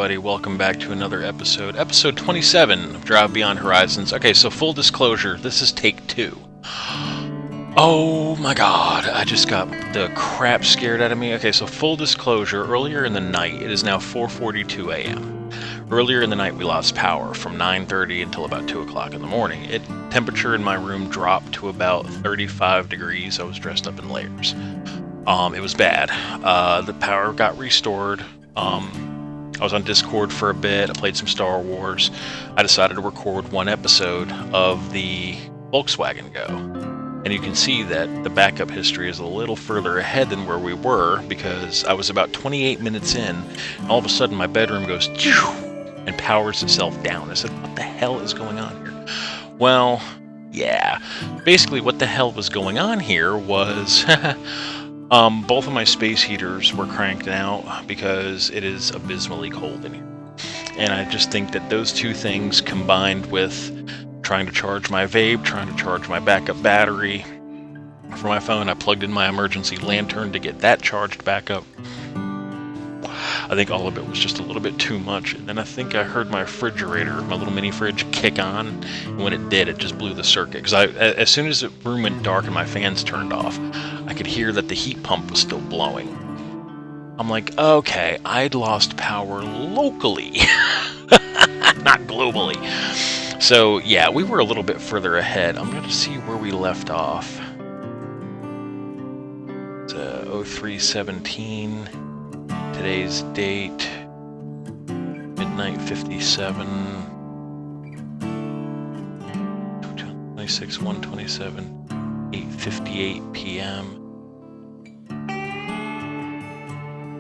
everybody? Welcome back to another episode. Episode 27 of Drive Beyond Horizons. Okay, so full disclosure, this is take 2. Oh my god, I just got the crap scared out of me. Okay, so full disclosure, earlier in the night, it is now 4:42 a.m. Earlier in the night, we lost power from 9:30 until about 2 o'clock in the morning. Temperature in my room dropped to about 35 degrees. I was dressed up in layers. It was bad. The power got restored. I was on Discord for a bit. I played some Star Wars. I decided to record one episode of the Volkswagen Go. And you can see that the backup history is a little further ahead than where we were, because I was about 28 minutes in, and all of a sudden my bedroom goes and powers itself down. I said, what the hell is going on here? Well, yeah. Basically what the hell was going on here was both of my space heaters were cranked out because it is abysmally cold in here. And I just think that those two things, combined with trying to charge my vape, trying to charge my backup battery for my phone, I plugged in my emergency lantern to get that charged back up. I think all of it was just a little bit too much. And then I think I heard my refrigerator, my little mini fridge, kick on. And when it did, it just blew the circuit. Because as soon as the room went dark and my fans turned off, I could hear that the heat pump was still blowing. I'm like, okay, I'd lost power locally, not globally. So yeah, we were a little bit further ahead. I'm going to see where we left off. It's 0317. Today's date, midnight 57, 26/1/27, 8:58 p.m.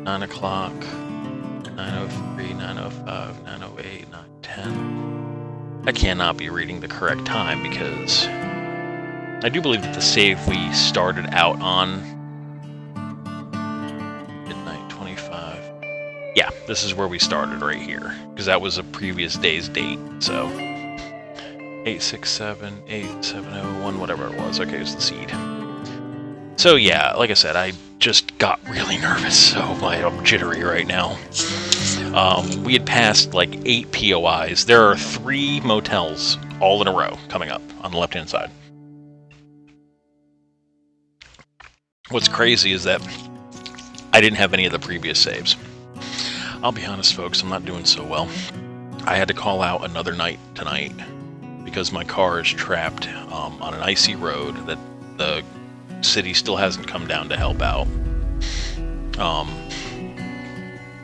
9 o'clock, 9:03, 9:05, 9:08, 9:10. I cannot be reading the correct time because I do believe that the save we started out on, midnight 25. Yeah, this is where we started right here, because that was a previous day's date. So 867, 8701, whatever it was. Okay, it's the seed. So yeah, like I said, I just got really nervous, so I'm jittery right now. We had passed like 8 POIs. There are 3 motels all in a row coming up on the left-hand side. What's crazy is that I didn't have any of the previous saves. I'll be honest, folks, I'm not doing so well. I had to call out another night tonight because my car is trapped on an icy road that the city still hasn't come down to help out.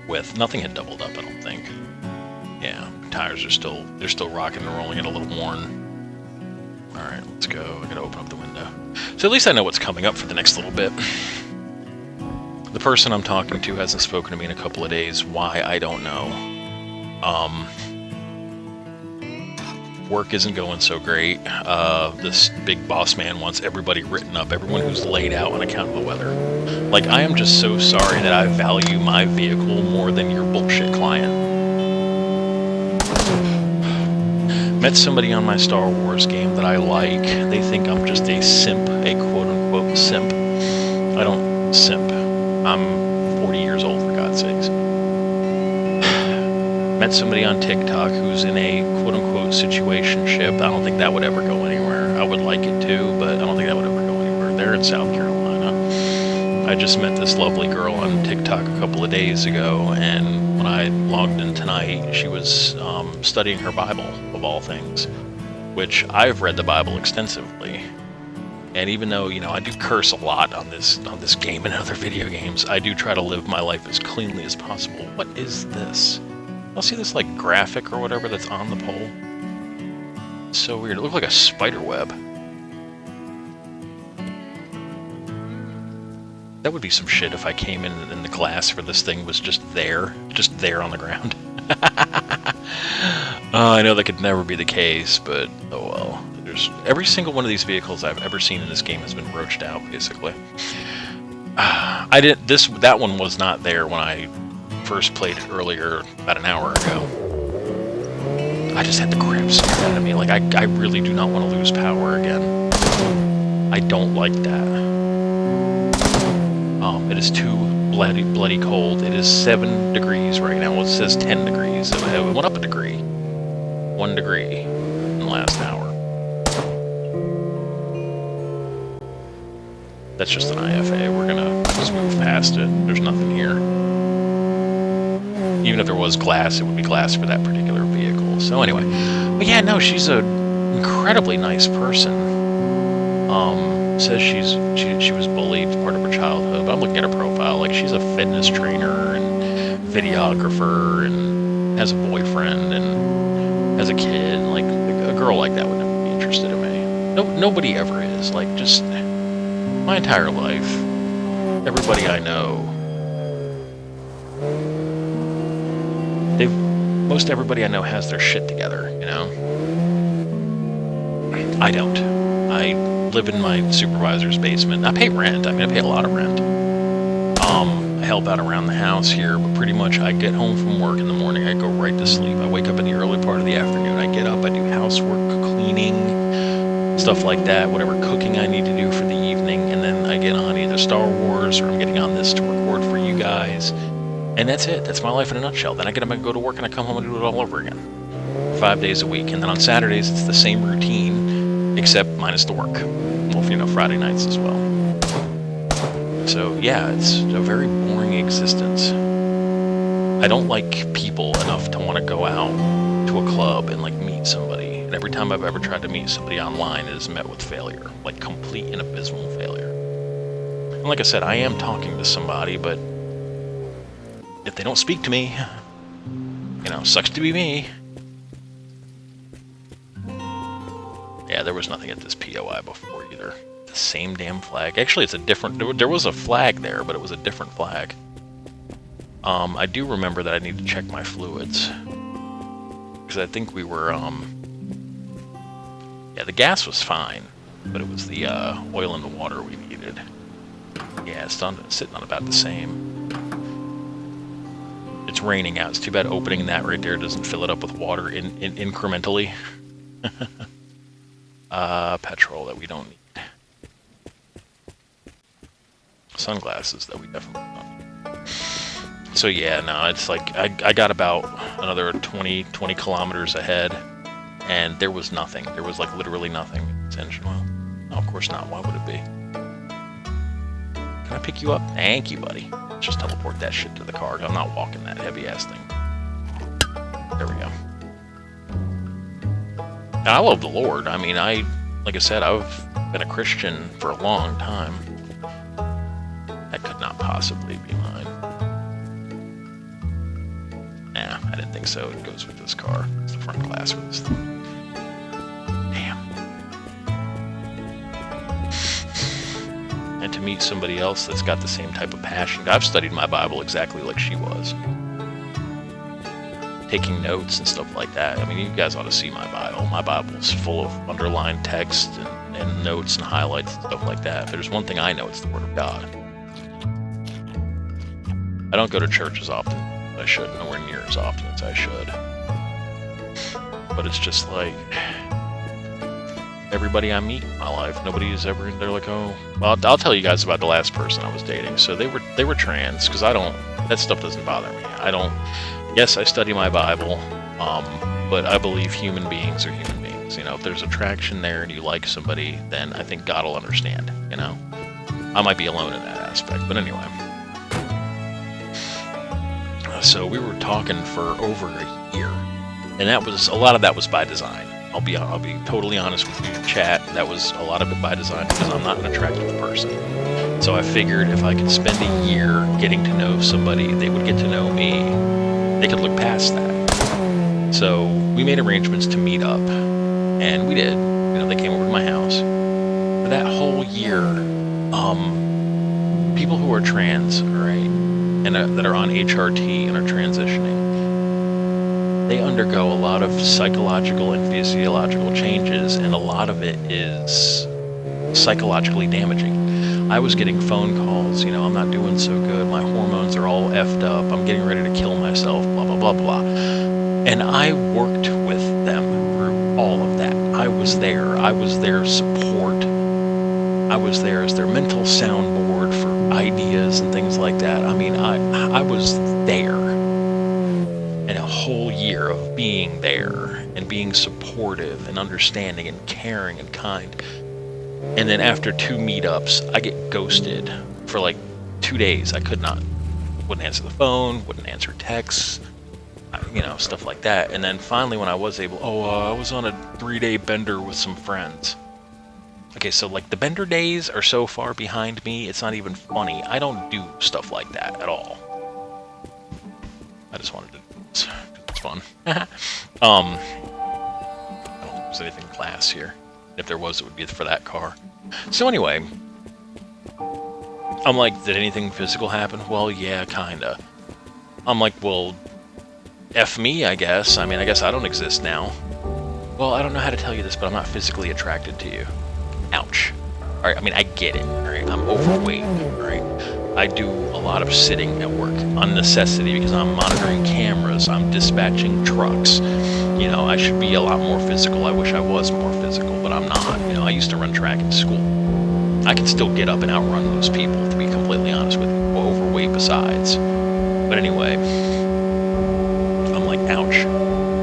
With nothing had doubled up, I don't think. Yeah, tires are still rocking and rolling and a little worn. All right, let's go. I gotta open up the window. So at least I know what's coming up for the next little bit. The person I'm talking to hasn't spoken to me in a couple of days. Why, I don't know. Work isn't going so great. This big boss man wants everybody written up, everyone who's laid out on account of the weather. Like, I am just so sorry that I value my vehicle more than your bullshit client. Met somebody on my Star Wars game that I like. They think I'm just a simp, a quote-unquote simp. I don't simp. I'm 40 years old, for God's sakes. Met somebody on TikTok who's in a quote-unquote situationship. I don't think that would ever go anywhere. I would like it to, but I don't think that would ever go anywhere. They're in South Carolina. I just met this lovely girl on TikTok a couple of days ago, and when I logged in tonight, she was studying her Bible, of all things, which I've read the Bible extensively. And even though, you know, I do curse a lot on this game and other video games, I do try to live my life as cleanly as possible. What is this? I'll see this like graphic or whatever that's on the pole. It's so weird. It looked like a spider web. That would be some shit if I came in and the glass for this thing was just there on the ground. I know that could never be the case, but oh well. Every single one of these vehicles I've ever seen in this game has been roached out, basically. That one was not there when I first played it earlier, about an hour ago. I just had the crap scared out of me. Like, I really do not want to lose power again. I don't like that. It is too bloody cold. It is 7 degrees right now. Well, it says 10 degrees. degrees. It went up a degree. 1 degree in the last hour. That's just an IFA. We're gonna just move past it. There's nothing here. Even if there was glass, it would be glass for that particular vehicle. So anyway, but yeah, no, she's an incredibly nice person. Says she was bullied part of her childhood, but I'm looking at her profile. Like, she's a fitness trainer and videographer and has a boyfriend and has a kid. Like, a girl like that would never be interested in me. Nobody ever is. Like, just my entire life, everybody I know, most everybody I know has their shit together, you know? I don't. I live in my supervisor's basement. I pay rent. I mean, I pay a lot of rent. I help out around the house here, but pretty much I get home from work in the morning, I go right to sleep. I wake up in the early part of the afternoon. I get up, I do housework, cleaning, stuff like that, whatever cooking I need to do for the evening, and then I get on either Star Wars or I'm getting on this to record for you guys. And that's it. That's my life in a nutshell. Then I get up and go to work and I come home and do it all over again. 5 days a week. And then on Saturdays, it's the same routine, except minus the work. Well, you know, Friday nights as well. So, yeah, it's a very boring existence. I don't like people enough to want to go out to a club and, like, meet somebody. And every time I've ever tried to meet somebody online, it is met with failure. Like, complete and abysmal failure. And like I said, I am talking to somebody, but if they don't speak to me, you know, sucks to be me. Yeah, there was nothing at this POI before either. The same damn flag. Actually, it's a different... There was a flag there, but it was a different flag. I do remember that I need to check my fluids. Because I think we were... Yeah, the gas was fine, but it was the oil and the water we needed. Yeah, it's sitting on about the same. It's raining out. It's too bad opening that right there doesn't fill it up with water incrementally. Petrol that we don't need. Sunglasses that we definitely don't need. So yeah, no, it's like I got about another 20 kilometers ahead, and there was nothing. There was like literally nothing. It's engine oil. No, of course not. Why would it be? Can I pick you up? Thank you, buddy. Just teleport that shit to the car. I'm not walking that heavy-ass thing. There we go. And I love the Lord. I mean, like I said, I've been a Christian for a long time. That could not possibly be mine. Nah, I didn't think so. It goes with this car. It's the front glass for this thing. Damn. And to meet somebody else that's got the same type of passion. I've studied my Bible exactly like she was. Taking notes and stuff like that. I mean, you guys ought to see my Bible. My Bible's full of underlined text and notes and highlights and stuff like that. If there's one thing I know, it's the Word of God. I don't go to church as often as I should, nowhere near as often as I should. But it's just like... everybody I meet in my life, nobody is ever... They're like, oh... Well, I'll tell you guys about the last person I was dating. So they were trans, because I don't... That stuff doesn't bother me. I don't... Yes, I study my Bible, but I believe human beings are human beings. You know, if there's attraction there and you like somebody, then I think God will understand, you know? I might be alone in that aspect, but anyway. So we were talking for over a year, and a lot of that was by design. I'll be totally honest with you, chat. That was a lot of it by design because I'm not an attractive person. So I figured if I could spend a year getting to know somebody, they would get to know me. They could look past that. So we made arrangements to meet up, and we did. You know, they came over to my house. For that whole year, people who are trans, right, and that are on HRT and are transitioning, they undergo a lot of psychological and physiological changes, and a lot of it is psychologically damaging. I was getting phone calls, you know, I'm not doing so good, my hormones are all effed up, I'm getting ready to kill myself, blah, blah, blah, blah. And I worked with them through all of that. I was there. I was their support. I was there as their mental soundboard for ideas and things like that. I mean, I was there. And and a whole year of being there and being supportive and understanding and caring and kind. And then after 2 meetups, I get ghosted for like 2 days. I wouldn't answer the phone, wouldn't answer texts, stuff like that. And then finally when I was able, I was on a 3-day bender with some friends. Okay, so like the bender days are so far behind me, it's not even funny. I don't do stuff like that at all. I just wanted to do this. It's fun. I don't think there's anything class here. If there was, it would be for that car. So anyway, I'm like, did anything physical happen? Well, yeah, kinda. I'm like, well, F me, I guess. I mean, I guess I don't exist now. Well, I don't know how to tell you this, but I'm not physically attracted to you. Ouch. Alright, I mean, I get it, alright? I'm overweight, alright? I do a lot of sitting at work on necessity because I'm monitoring cameras, I'm dispatching trucks. I should be a lot more physical. I wish I was more physical, but I'm not. I used to run track in school. I can still get up and outrun those people, to be completely honest with you. Overweight besides. But anyway, I'm like, ouch.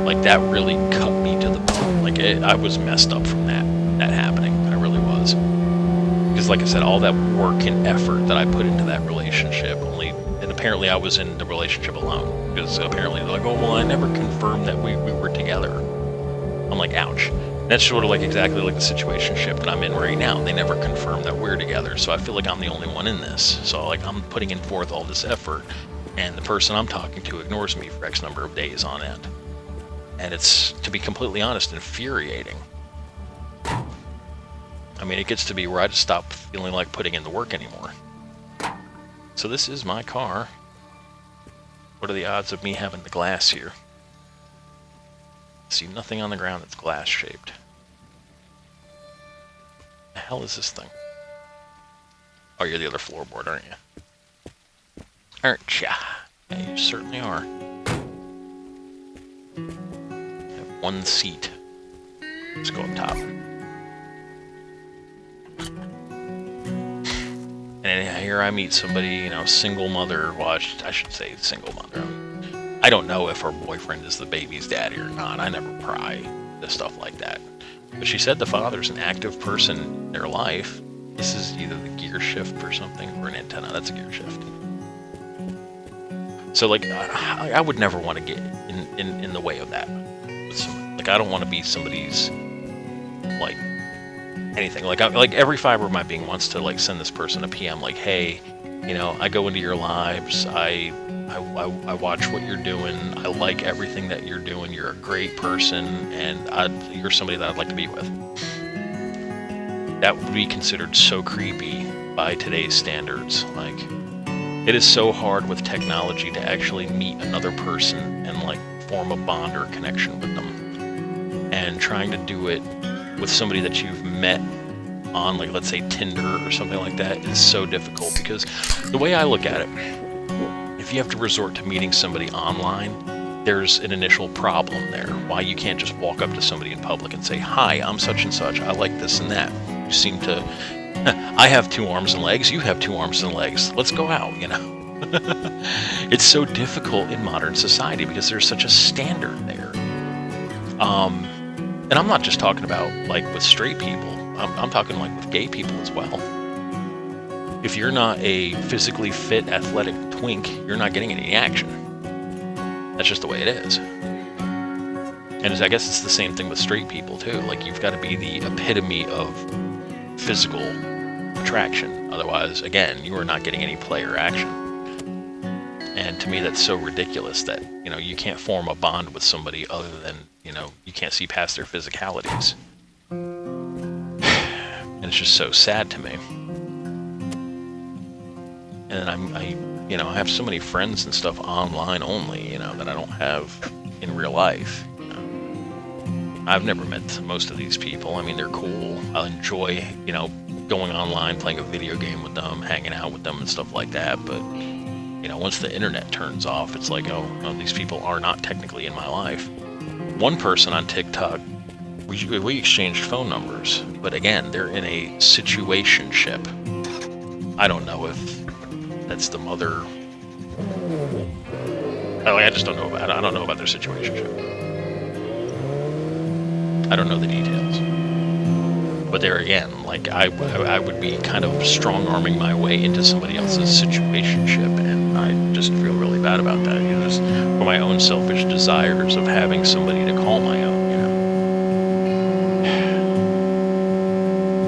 Like, that really cut me to the bone. Like, I was messed up from that happening. I really was. Because like I said, all that work and effort that I put into that relationship and apparently I was in the relationship alone. Because apparently they're like, oh, well, I never confirmed that we were together. I'm like, ouch. That's sort of like exactly like the situationship that I'm in right now. They never confirmed that we're together, so I feel like I'm the only one in this. So like I'm putting in forth all this effort, and the person I'm talking to ignores me for X number of days on end. And it's, to be completely honest, infuriating. I mean, it gets to be where I just stop feeling like putting in the work anymore. So this is my car. What are the odds of me having the glass here? See nothing on the ground that's glass shaped. The hell is this thing? Oh, you're the other floorboard, aren't you? Aren't ya? Yeah, you certainly are. I have one seat. Let's go up top. And here I meet somebody, single mother. Well, I should say single mother. I don't know if her boyfriend is the baby's daddy or not. I never pry into stuff like that. But she said the father's an active person in their life. This is either the gear shift or something, or an antenna. That's a gear shift. So, like, I would never want to get in the way of that. Like, I don't want to be somebody's, like, anything. Like every fiber of my being wants to, like, send this person a PM, like, hey, I go into your lives, I watch what you're doing, I like everything that you're doing, you're a great person, and you're somebody that I'd like to be with. That would be considered so creepy by today's standards. Like, it is so hard with technology to actually meet another person and, like, form a bond or a connection with them. And trying to do it with somebody that you've met on, like, let's say Tinder or something like that is so difficult, because the way I look at it, if you have to resort to meeting somebody online, there's an initial problem there. Why you can't just walk up to somebody in public and say, hi, I'm such and such, I like this and that. You seem to, I have 2 arms and legs, you have 2 arms and legs, let's go out, It's so difficult in modern society because there's such a standard there. And I'm not just talking about, like, with straight people. I'm talking, like, with gay people as well. If you're not a physically fit, athletic twink, you're not getting any action. That's just the way it is. And I guess it's the same thing with straight people, too. Like, you've got to be the epitome of physical attraction. Otherwise, again, you are not getting any player action. And to me, that's so ridiculous that, you can't form a bond with somebody other than, you can't see past their physicalities. And it's just so sad to me. And I have so many friends and stuff online only, that I don't have in real life. I've never met most of these people. I mean, they're cool. I enjoy, going online, playing a video game with them, hanging out with them and stuff like that. But, once the internet turns off, it's like, oh, these people are not technically in my life. One person on TikTok, we exchanged phone numbers, but again, they're in a situationship. I don't know if that's the mother I just don't know about. I don't know about their situation. I don't know the details. But there again, like I would be kind of strong-arming my way into somebody else's situationship, and I just feel really bad about that. You know, just for my own selfish desires of having somebody to call my own. You know,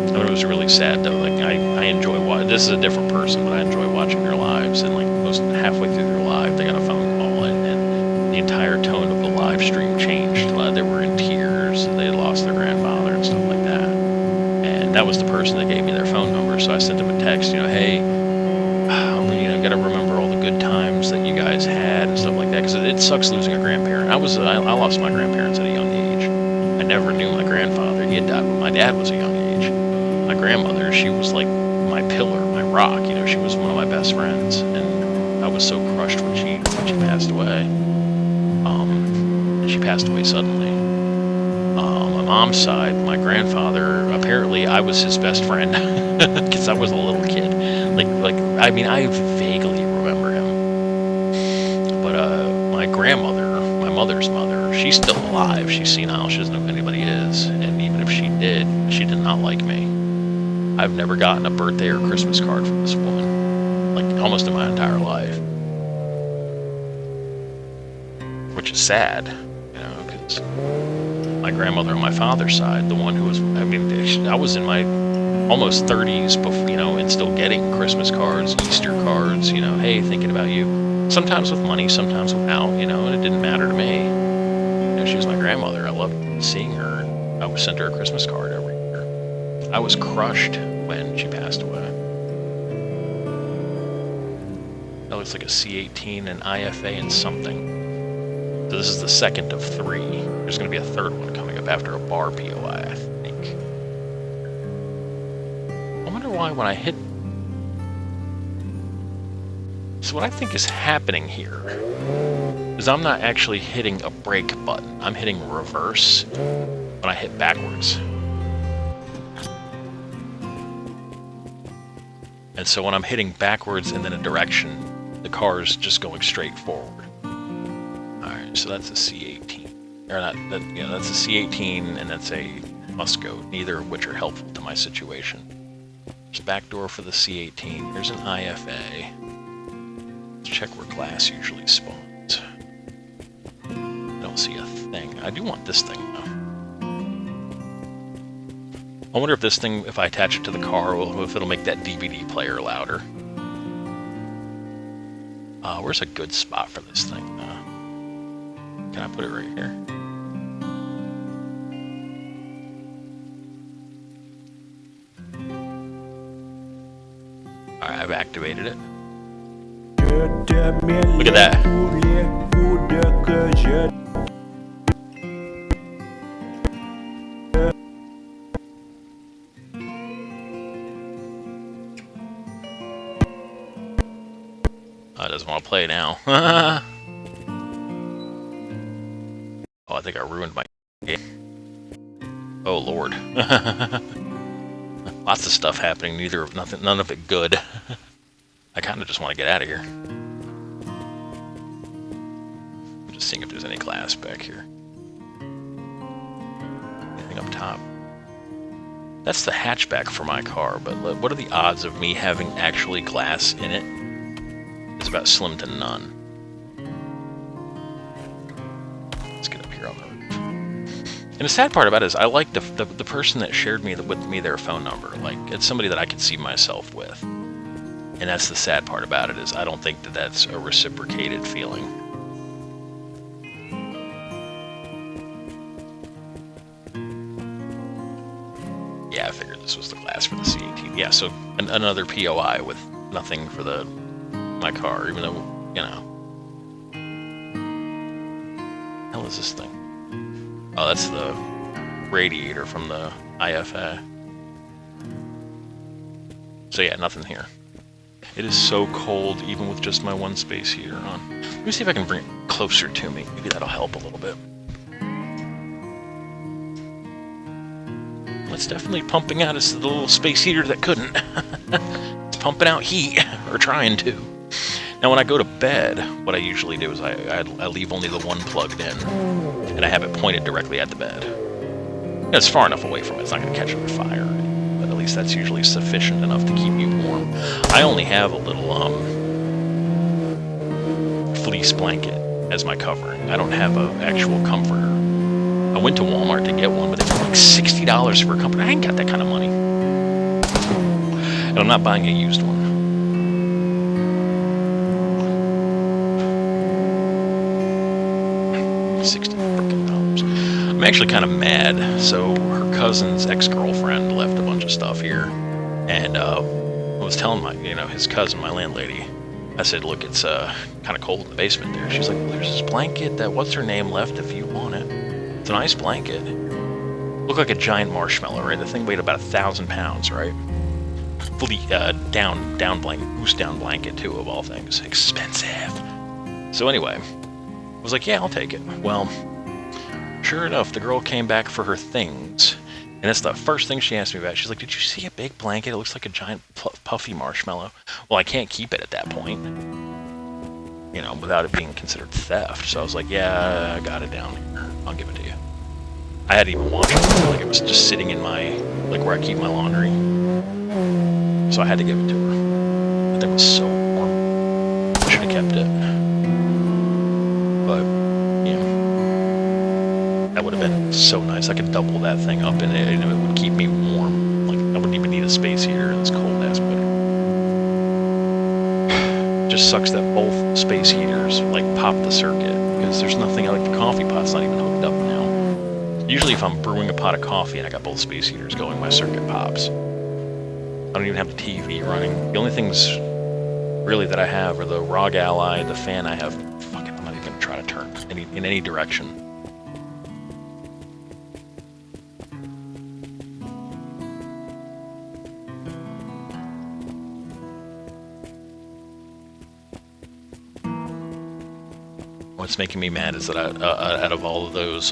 I mean, it was really sad though. Like I enjoy watching. This is a different person, but I enjoy watching their lives. And like most halfway through their life, they got a phone call, and the entire tone of the live stream changed. They were in tears. They had lost their grandfather and stuff like that. That was the person that gave me their phone number, so I sent them a text, you know, hey, you know, gotta remember all the good times that you guys had and stuff like that, because it sucks losing a grandparent. I lost my grandparents at a young age. I never knew my grandfather. He had died when my dad was a young age. My grandmother, she was like my pillar, my rock, you know, she was one of my best friends, and I was so crushed when she passed away. And she passed away suddenly. My mom's side, my grandfather, apparently I was his best friend because I was a little kid. I mean, I vaguely remember him. But my grandmother, my mother's mother, she's still alive. She's senile. She doesn't know who anybody is. And even if she did not like me. I've never gotten a birthday or Christmas card from this woman, like almost in my entire life. Which is sad, you know, because my grandmother on my father's side, the one who was, I mean, I was in my almost 30s, before, you know, and still getting Christmas cards, Easter cards, you know, hey, thinking about you. Sometimes with money, sometimes without, you know, and it didn't matter to me. You know, she was my grandmother. I loved seeing her. I would send her a Christmas card every year. I was crushed when she passed away. That looks like a C18, an IFA, and something. So this is the second of 3. There's going to be a third one coming up after a bar POI, I think. I wonder why when I hit... So what I think is happening here is I'm not actually hitting a brake button. I'm hitting reverse when I hit backwards. And so when I'm hitting backwards and then a direction, the car's just going straight forward. Alright, so that's a C18. Or not, yeah, that's a C18 and that's a Musco, neither of which are helpful to my situation. There's a back door for the C18. Here's an IFA. Let's check where glass usually spawns. I don't see a thing. I do want this thing, though. I wonder if this thing, if I attach it to the car, if it'll make that DVD player louder. Where's a good spot for this thing? Can I put it right here? Alright, I've activated it. Look at that. It doesn't want to play now. Oh, I think I ruined my game. Oh Lord. Lots of stuff happening, none of it good. I kind of just want to get out of here. I'm just seeing if there's any glass back here. Anything up top? That's the hatchback for my car, but what are the odds of me having actually glass in it? It's about slim to none. Let's get up here on the roof. And the sad part about it is I like the person that shared with me their phone number. Like, it's somebody that I could see myself with. And that's the sad part about it, is I don't think that that's a reciprocated feeling. Yeah, I figured this was the glass for the C18. Yeah, so another POI with nothing for my car, even though, you know. Hell is this thing? Oh, that's the radiator from the IFA. So yeah, nothing here. It is so cold, even with just my one space heater on. Let me see if I can bring it closer to me. Maybe that'll help a little bit. It's definitely pumping out. It's the little space heater that couldn't. It's pumping out heat, or trying to. Now, when I go to bed, what I usually do is I leave only the one plugged in, and I have it pointed directly at the bed. It's far enough away from it; it's not going to catch on fire, but at least that's usually sufficient enough to keep me warm. I only have a little fleece blanket as my covering. I don't have an actual comforter. I went to Walmart to get one, but they were like $60 for a comforter. I ain't got that kind of money, and I'm not buying a used one. $60 freaking. I'm actually kind of mad. So her cousin's ex-girlfriend left a bunch of stuff here, and I was telling his cousin, my landlady, I said, look, it's kind of cold in the basement there. She's like, well, there's this blanket that what's her name left if you want it. It's a nice blanket. Looked like a giant marshmallow, right? The thing weighed about 1,000 pounds, right? Fully down blanket, goose down blanket too, of all things. Expensive. So anyway, I was like, yeah, I'll take it. Well, sure enough, the girl came back for her things, and that's the first thing she asked me about. She's like, did you see a big blanket? It looks like a giant puffy marshmallow. Well, I can't keep it at that point, without it being considered theft. So I was like, yeah, I got it down here. I'll give it to you. I hadn't even washed it. Like, it was just sitting in where I keep my laundry. So I had to give it to her. That thing was so warm. I should have kept it. But, that would have been so nice. I could double that thing up and it would keep me warm. Like, I wouldn't even need a space heater in this cold ass building. Just sucks that both space heaters pop the circuit, because there's nothing the coffee pot's not even hooked up now. Usually if I'm brewing a pot of coffee and I got both space heaters going, my circuit pops. I don't even have the TV running. The only things really that I have are the ROG Ally, the fan I have. Fuck it, I'm not even gonna try to turn in any direction. What's making me mad is that out of all of those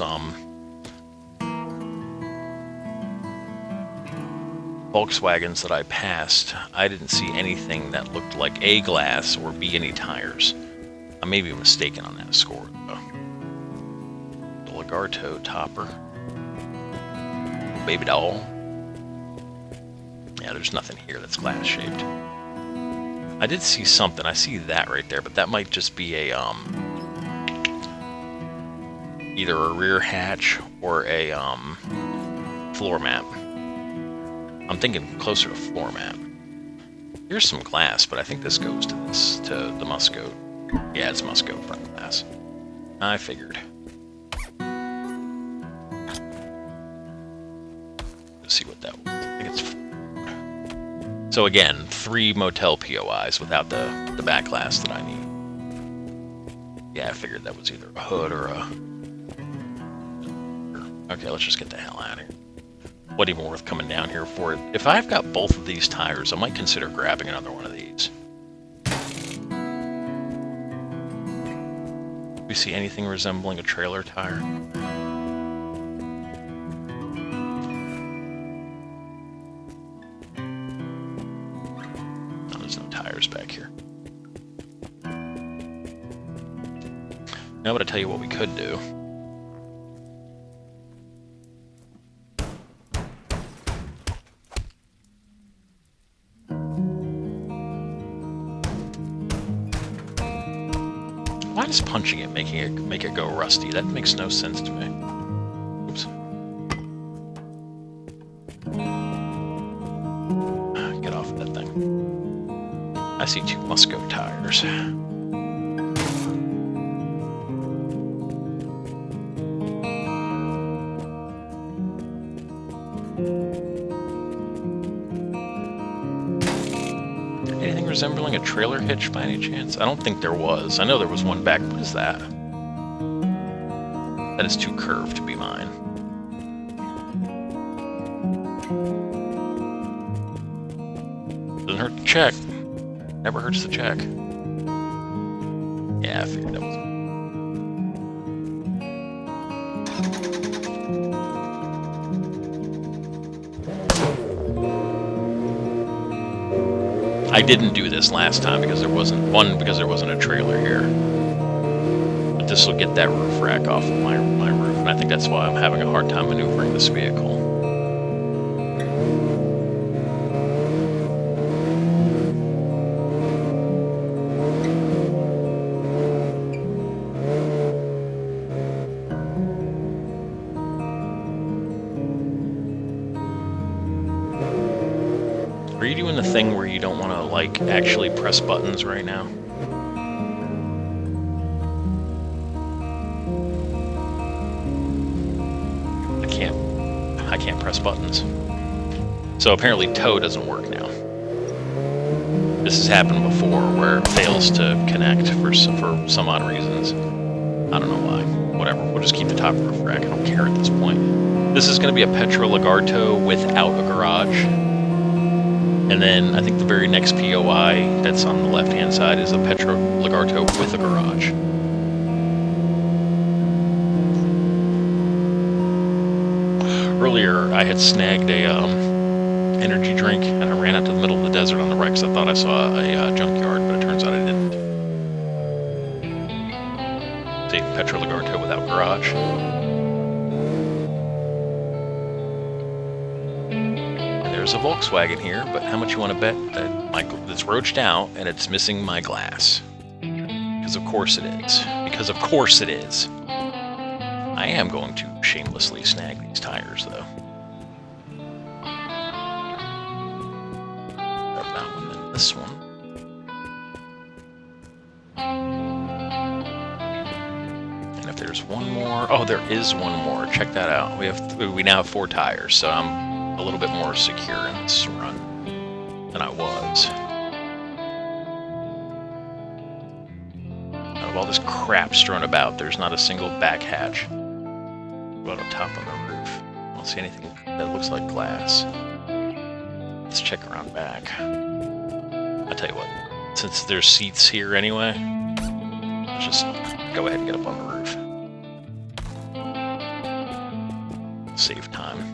Volkswagens that I passed, I didn't see anything that looked like A, glass, or B, any tires. I may be mistaken on that score, though. The Lagarto topper. Baby doll. Yeah, there's nothing here that's glass-shaped. I did see something. I see that right there, but that might just be a, either a rear hatch or a, floor mat. I'm thinking closer to floor mat. Here's some glass, but I think this goes to the Musco. Yeah, it's Musco front glass. I figured. Let's see what that was. I think it's... So again, 3 motel POIs without the back glass that I need. Yeah, I figured that was either a hood or a... Okay, let's just get the hell out of here. Wasn't even worth coming down here for it. If I've got both of these tires, I might consider grabbing another one of these. Do we see anything resembling a trailer tire? No, there's no tires back here. Now, but I tell you what we could do. Why is punching it make it go rusty? That makes no sense to me. Oops. Get off of that thing. I see 2 Musco tires. Anything resembling a trailer hitch by any chance? I don't think there was. I know there was one back. What is that? That is too curved to be mine. Doesn't hurt to check. Never hurts to check. Yeah, I figured that was... I didn't do this last time because there wasn't a trailer here. But this will get that roof rack off of my roof, and I think that's why I'm having a hard time maneuvering this vehicle. Are you doing the thing where you don't want to, like, actually press buttons right now? I can't press buttons. So apparently tow doesn't work now. This has happened before where it fails to connect for some odd reasons. I don't know why. Whatever. We'll just keep the top roof rack. I don't care at this point. This is going to be a Petra Lagarto without a garage. And then I think the very next POI that's on the left-hand side is a Petra Lagarto with a garage. Earlier, I had snagged a energy drink, and I ran out to the middle of the desert on the right because I thought I saw a junkyard, but it turns out I didn't. See, Petra Lagarto without garage. There's a Volkswagen here, but how much you want to bet that it's roached out and it's missing my glass? Because of course it is. Because of course it is. I am going to shamelessly snag these tires, though. Grab that one, then this one. And if there's one more... Oh, there is one more. Check that out. We now have 4 tires, so I'm a little bit more secure in this run than I was. Out of all this crap strewn about, there's not a single back hatch. What about up top on the roof? I don't see anything that looks like glass. Let's check around back. I'll tell you what, since there's seats here anyway, let's just go ahead and get up on the roof. Save time.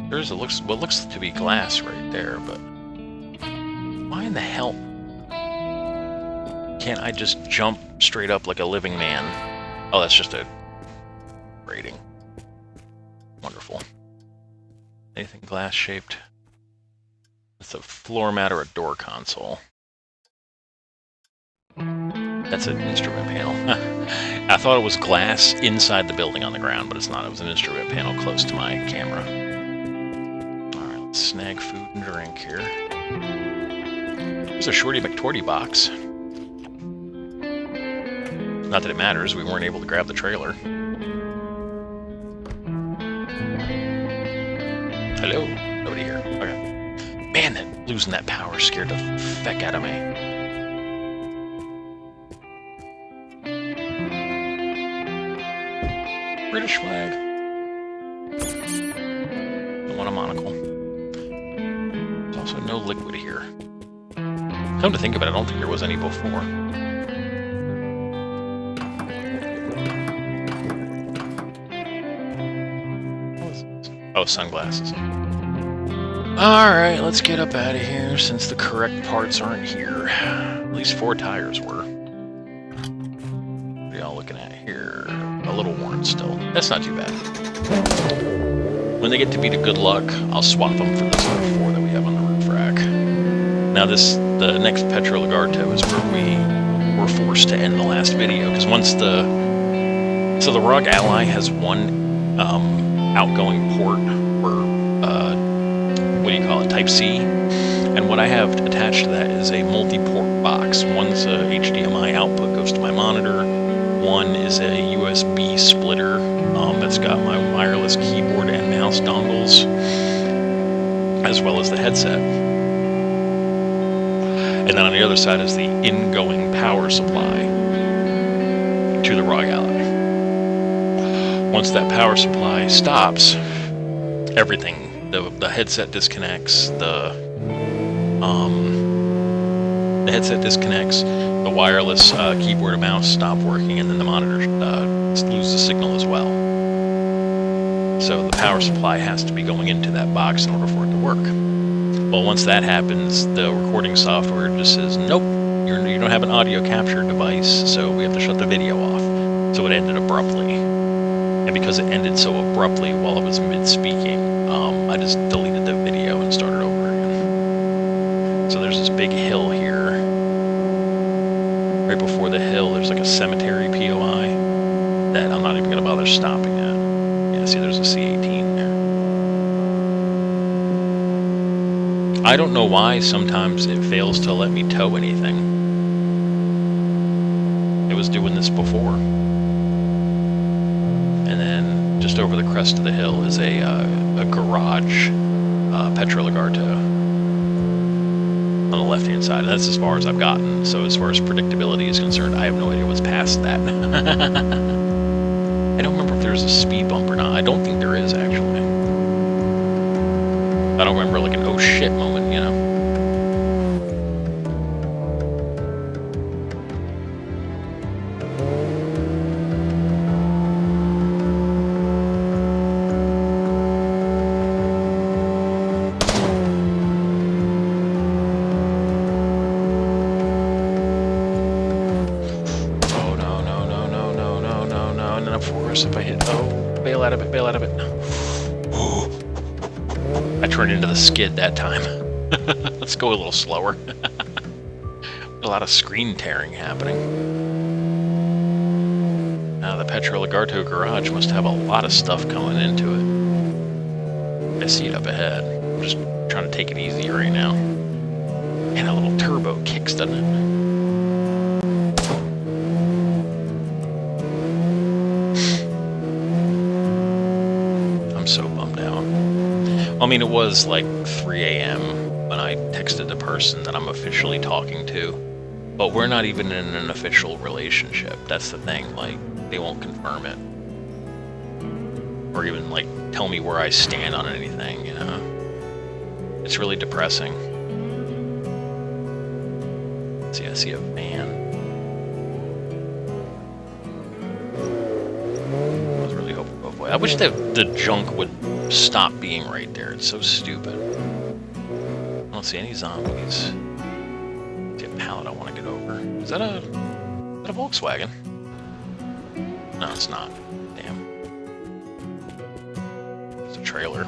There's what looks to be glass right there, but why in the hell can't I just jump straight up like a living man? Oh, that's just a rating. Wonderful. Anything glass shaped? It's a floor mat or a door console. That's an instrument panel. I thought it was glass inside the building on the ground, but it's not. It was an instrument panel close to my camera. Snag food and drink here. There's a Shorty McTorty box. Not that it matters, we weren't able to grab the trailer. Hello? Nobody here. Okay. Man, losing that power scared the feck out of me. British flag. Don't want a monocle. Also, no liquid here. Come to think of it, I don't think there was any before. Oh, sunglasses. Alright, let's get up out of here since the correct parts aren't here. At least 4 tires were. What are y'all looking at here? A little worn still. That's not too bad. When they get to be to good luck, I'll swap them for this other 4 that we have on the roof rack. Now the next Petra Lagarto is where we were forced to end the last video, because once the ROG Ally has one outgoing port, or what do you call it, Type C, and what I have attached to that is a multi-port box. One's a HDMI output, goes to my monitor. One is a USB splitter that's got my wireless keyboard and mouse dongles, as well as the headset. And then on the other side is the ingoing power supply to the ROG Ally. Once that power supply stops, everything, the headset disconnects, the headset disconnects, the wireless keyboard and mouse stop working, and then the monitor loses the signal as well. So the power supply has to be going into that box in order for it to work. Well, once that happens, the recording software just says, nope, you don't have an audio capture device, so we have to shut the video off. So it ended abruptly. And because it ended so abruptly while it was mid-speaking, I just deleted the video and started over again. So there's this big hill here. Right before the hill, there's like a cemetery POI that I'm not even going to bother stopping at. Yeah, see, there's a C-18 there. I don't know why sometimes it fails to let me tow anything. It was doing this before. And then just over the crest of the hill is a garage Petroligarto on the left-hand side. And that's as far as I've gotten. So as far as predictability is concerned, I have no idea what's past that. I don't remember if there's a speed bump or not. I don't think there is, actually. I don't remember like an oh shit moment, you know? Oh no, no, no, no, no, no, no, no. And then of course if I hit, oh, bail out of it, bail out of it. I turned into the skid that time. Let's go a little slower. A lot of screen tearing happening. Now the Petroligarto garage must have a lot of stuff going into it. I see it up ahead. I'm just trying to take it easy right now. And a little turbo kicks, doesn't it? I'm so bummed out. I mean, it was like 3 a.m. when I texted the person that I'm officially talking to, but we're not even in an official relationship. That's the thing, like, they won't confirm it. Or even, like, tell me where I stand on anything, you know? It's really depressing. See, I see a van. I was really hoping both ways. I wish that the junk would stop being right there. It's so stupid. I don't see any zombies. I see a pallet I want to get over. Is that a Volkswagen? No, it's not. Damn. It's a trailer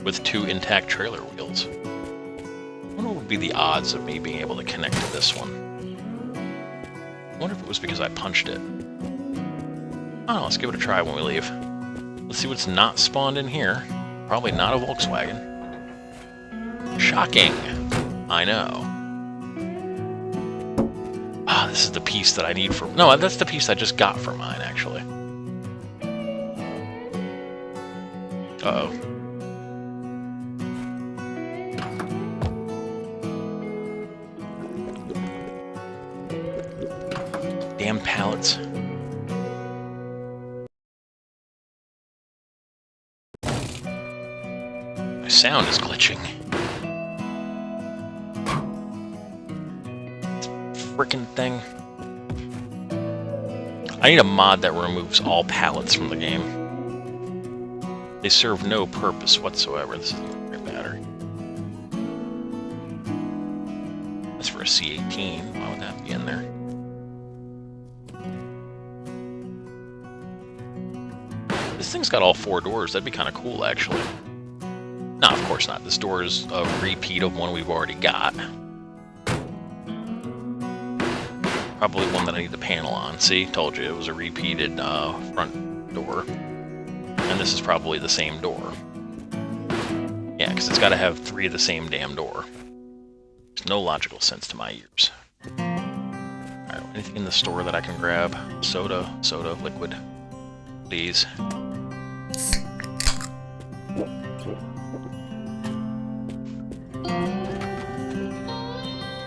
with 2 intact trailer wheels. I wonder what would be the odds of me being able to connect to this one. I wonder if it was because I punched it. Oh, let's give it a try when we leave. Let's see what's not spawned in here. Probably not a Volkswagen. Shocking. I know. Ah, this is the piece that I need for... No, that's the piece I just got for mine, actually. Uh-oh. Damn pallets. My sound is glitching. Frickin' thing. I need a mod that removes all pallets from the game. They serve no purpose whatsoever. This is a great battery. That's for a C-18. Why would that be in there? This thing's got all 4 doors. That'd be kind of cool, actually. No, of course not. This door is a repeat of one we've already got. Probably one that I need the panel on. See? Told you it was a repeated front door. And this is probably the same door. Yeah, because it's got to have 3 of the same damn door. There's no logical sense to my ears. Alright, anything in the store that I can grab? Soda, liquid. Please.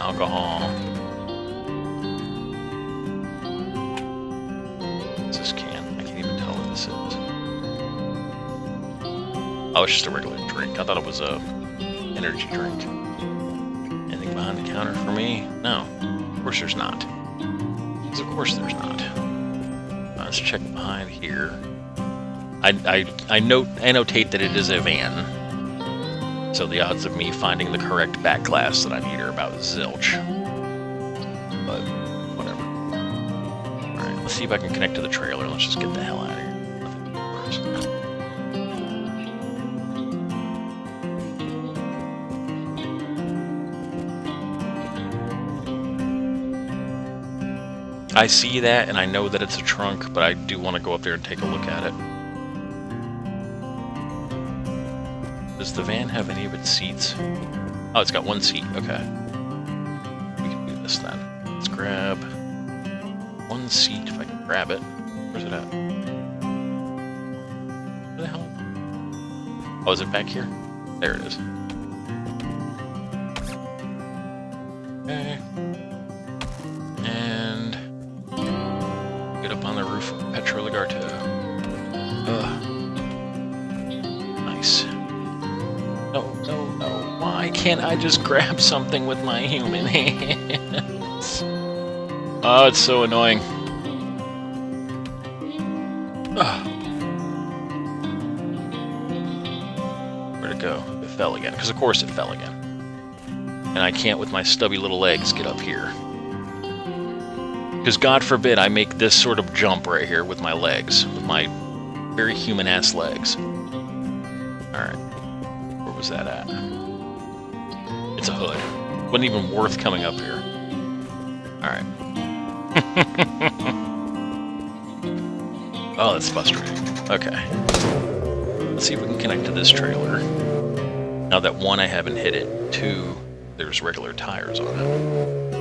Alcohol. What's this can? I can't even tell what this is. Oh, it's just a regular drink. I thought it was a energy drink. Anything behind the counter for me? No. Of course there's not. Because of course there's not. Let's check behind here. I annotate that it is a van. So the odds of me finding the correct back glass that I need are about zilch. But whatever. Alright, let's see if I can connect to the trailer. Let's just get the hell out of here. Nothing works. I see that, and I know that it's a trunk, but I do want to go up there and take a look at it. Does the van have any of its seats? Oh, it's got one seat. Okay. We can do this then. Let's grab one seat, if I can grab it. Where's it at? Where the hell? Oh, is it back here? There it is. Okay. And get up on the roof of Petro Lagarto. Nice. No, no, no. Why can't I just grab something with my human hands? Oh, it's so annoying. Where'd it go? It fell again. Because of course it fell again. And I can't with my stubby little legs get up here. Because God forbid I make this sort of jump right here with my legs. With my very human-ass legs. Alright. Where was that at? It's a hood. Wasn't even worth coming up here. Alright. Oh, that's frustrating. Okay. Let's see if we can connect to this trailer. Now that one, I haven't hit it. Two, there's regular tires on it.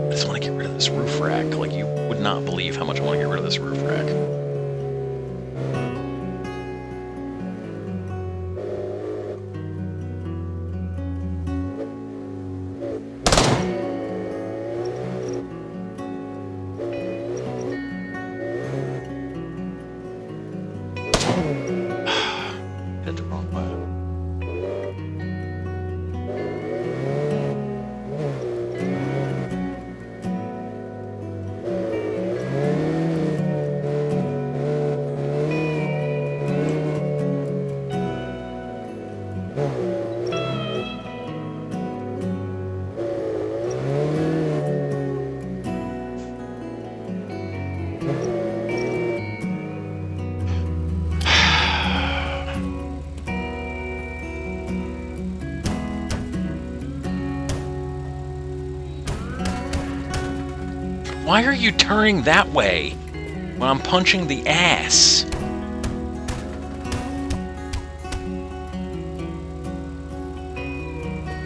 I just want to get rid of this roof rack. Like, you would not believe how much I want to get rid of this roof rack. Hit the wrong button. Why are you turning that way when I'm punching the ass?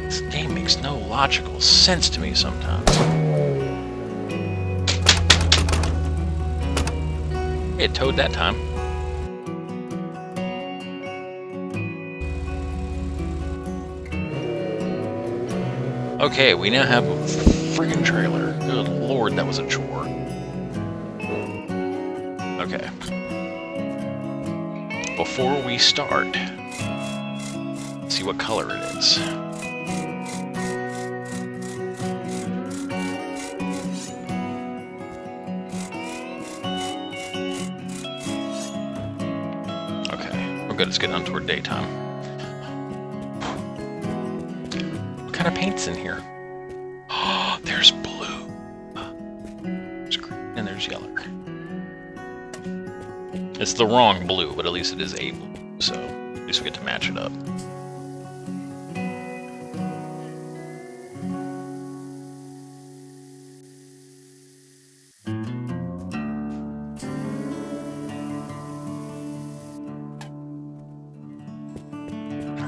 This game makes no logical sense to me sometimes. It towed that time. Okay, we now have a friggin' trailer. Good lord, that was a chore. Okay. Before we start, let's see what color it is. Okay, we're good. It's getting on toward daytime. What kind of paint's in here? Oh, there's blue. There's green and there's yellow. It's the wrong blue, but at least it is a blue, so at least we get to match it up.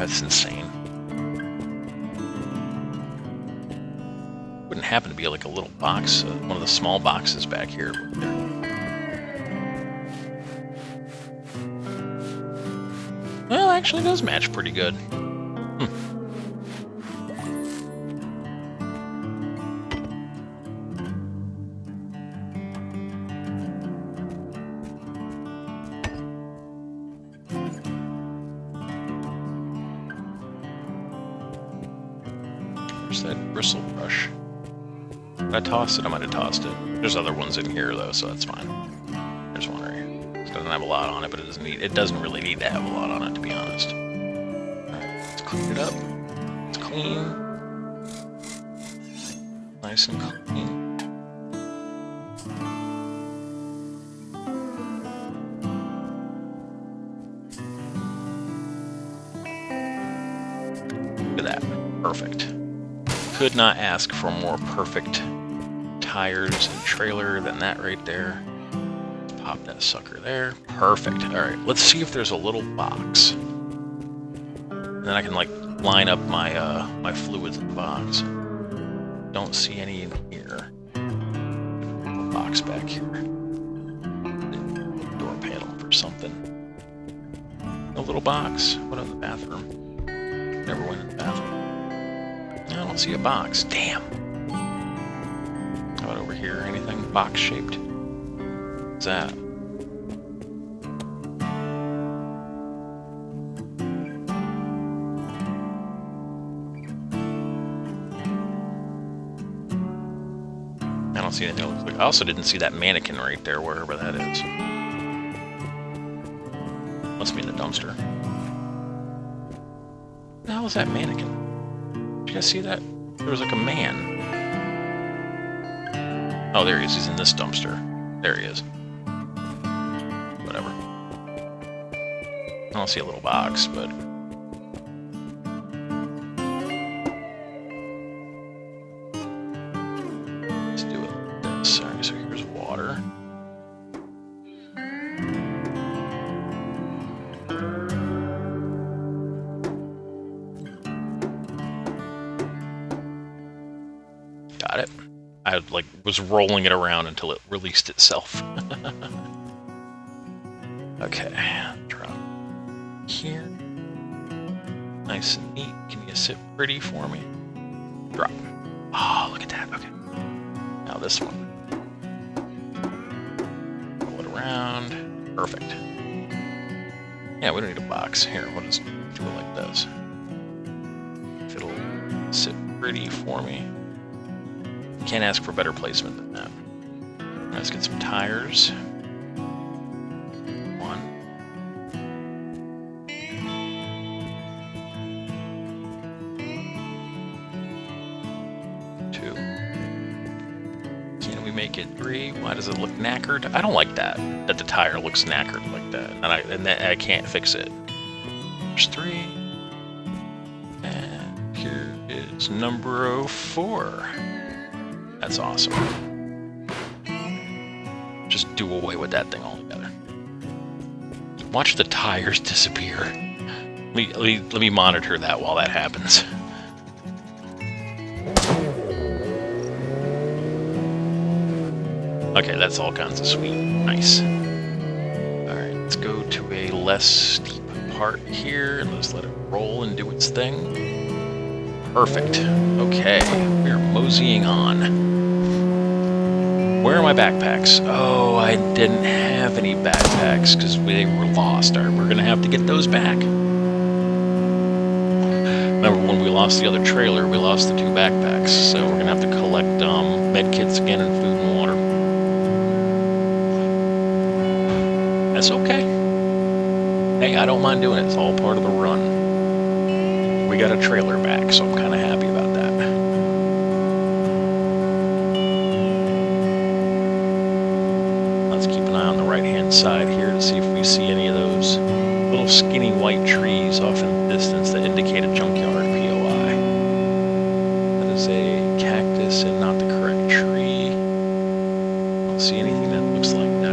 That's insane. Wouldn't happen to be like a little box, one of the small boxes back here. Well, actually does match pretty good. Where's that bristle brush? I tossed it? I might have tossed it. There's other ones in here though, so that's fine. There's one right here. It doesn't have a lot on it, but it doesn't really need to have a lot on it, to be honest. Alright, let's clean it up. It's clean. Nice and clean. Look at that. Perfect. Could not ask for more perfect tires and trailer than that right there. Let's pop that sucker there. Perfect. Alright, let's see if there's a little box. And then I can, like, line up my my fluids in the box. Don't see any in here. Little box back here. Door panel for something. A little box. What in the bathroom? Never went in the bathroom. I don't see a box. Damn. How about over here? Anything box shaped? What's that? I don't see anything that looks like. I also didn't see that mannequin right there, wherever that is. Must be in the dumpster. What the hell is that mannequin? Did you guys see that? There was like a man. Oh, there he is. He's in this dumpster. There he is. Whatever. I don't see a little box, but... let's do it like this. Alright, so here's water. Got it. I like was rolling it around until it released itself. Okay, drop here. Nice and neat. Can you sit pretty for me? Drop. Oh, look at that. Okay. Now this one. Roll it around. Perfect. Yeah, we don't need a box. Here, we'll just do it like this. If it'll sit pretty for me. Can't ask for better placement than that. Let's get some tires. 1. 2. Can we make it 3? Why does it look knackered? I don't like that the tire looks knackered like that, and I can't fix it. There's 3. And here is number 4. That's awesome. Just do away with that thing altogether. Watch the tires disappear. Let me monitor that while that happens. Okay, that's all kinds of sweet. Nice. Alright, let's go to a less steep part here and let's let it roll and do its thing. Perfect. Okay, we are moseying on. Where are my backpacks? Oh, I didn't have any backpacks because they were lost. We're going to have to get those back. Remember when we lost the other trailer, we lost the 2 backpacks. So we're going to have to collect med kits again and food and water. That's okay. Hey, I don't mind doing it. It's all part of the run. We got a trailer back, so I'm kind of happy about that. Let's keep an eye on the right-hand side here to see if we see any of those little skinny white trees off in the distance that indicate a junkyard POI. That is a cactus and not the correct tree. I don't see anything that looks like that.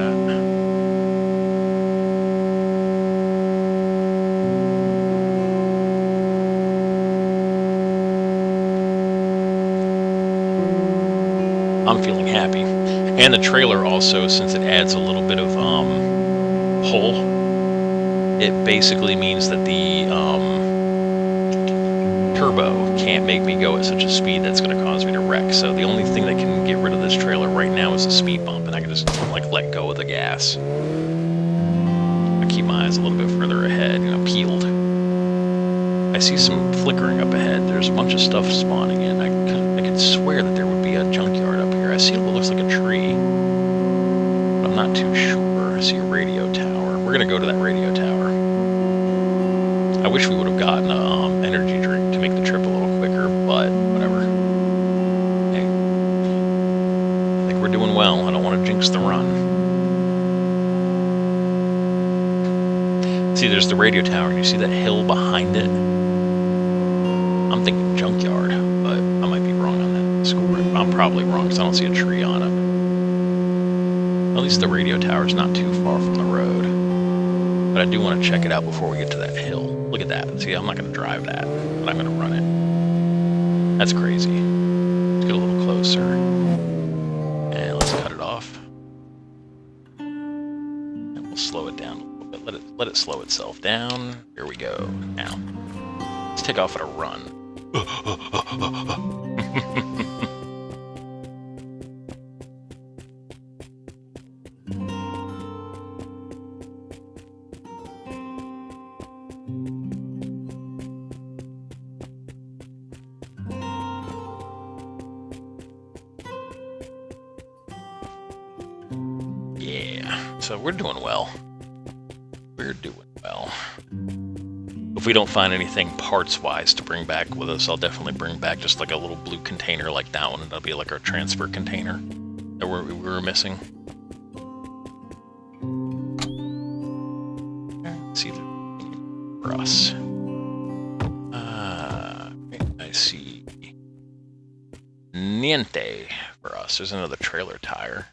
I'm feeling happy. And the trailer also, since it adds a little bit of pull, it basically means that the turbo can't make me go at such a speed that's going to cause me to wreck. So the only thing that can get rid of this trailer right now is a speed bump, and I can just like let go of the gas. I keep my eyes a little bit further ahead, peeled. I see some flickering up ahead. There's a bunch of stuff spawning in. I could swear that there would be a junkyard up I wish we would have gotten an energy drink to make the trip a little quicker, but whatever. Hey, I think we're doing well. I don't want to jinx the run. See, there's the radio tower, and you see that hill behind it? I'm thinking junkyard, but I might be wrong on that score. I'm probably wrong because I don't see a tree on it. At least the radio tower's not too far from the road. But I do want to check it out before we get to that hill. Look at that. See, I'm not going to drive that, but I'm going to run it. That's crazy. Let's get a little closer. And let's cut it off. And we'll slow it down a little bit. Let it slow itself down. Here we go. Now, let's take off at a run. Yeah, so we're doing well. We're doing well. If we don't find anything parts-wise to bring back with us, I'll definitely bring back just like a little blue container like that one. That'll be like our transfer container that we were missing. Let's see for us. I see niente for us. There's another trailer tire.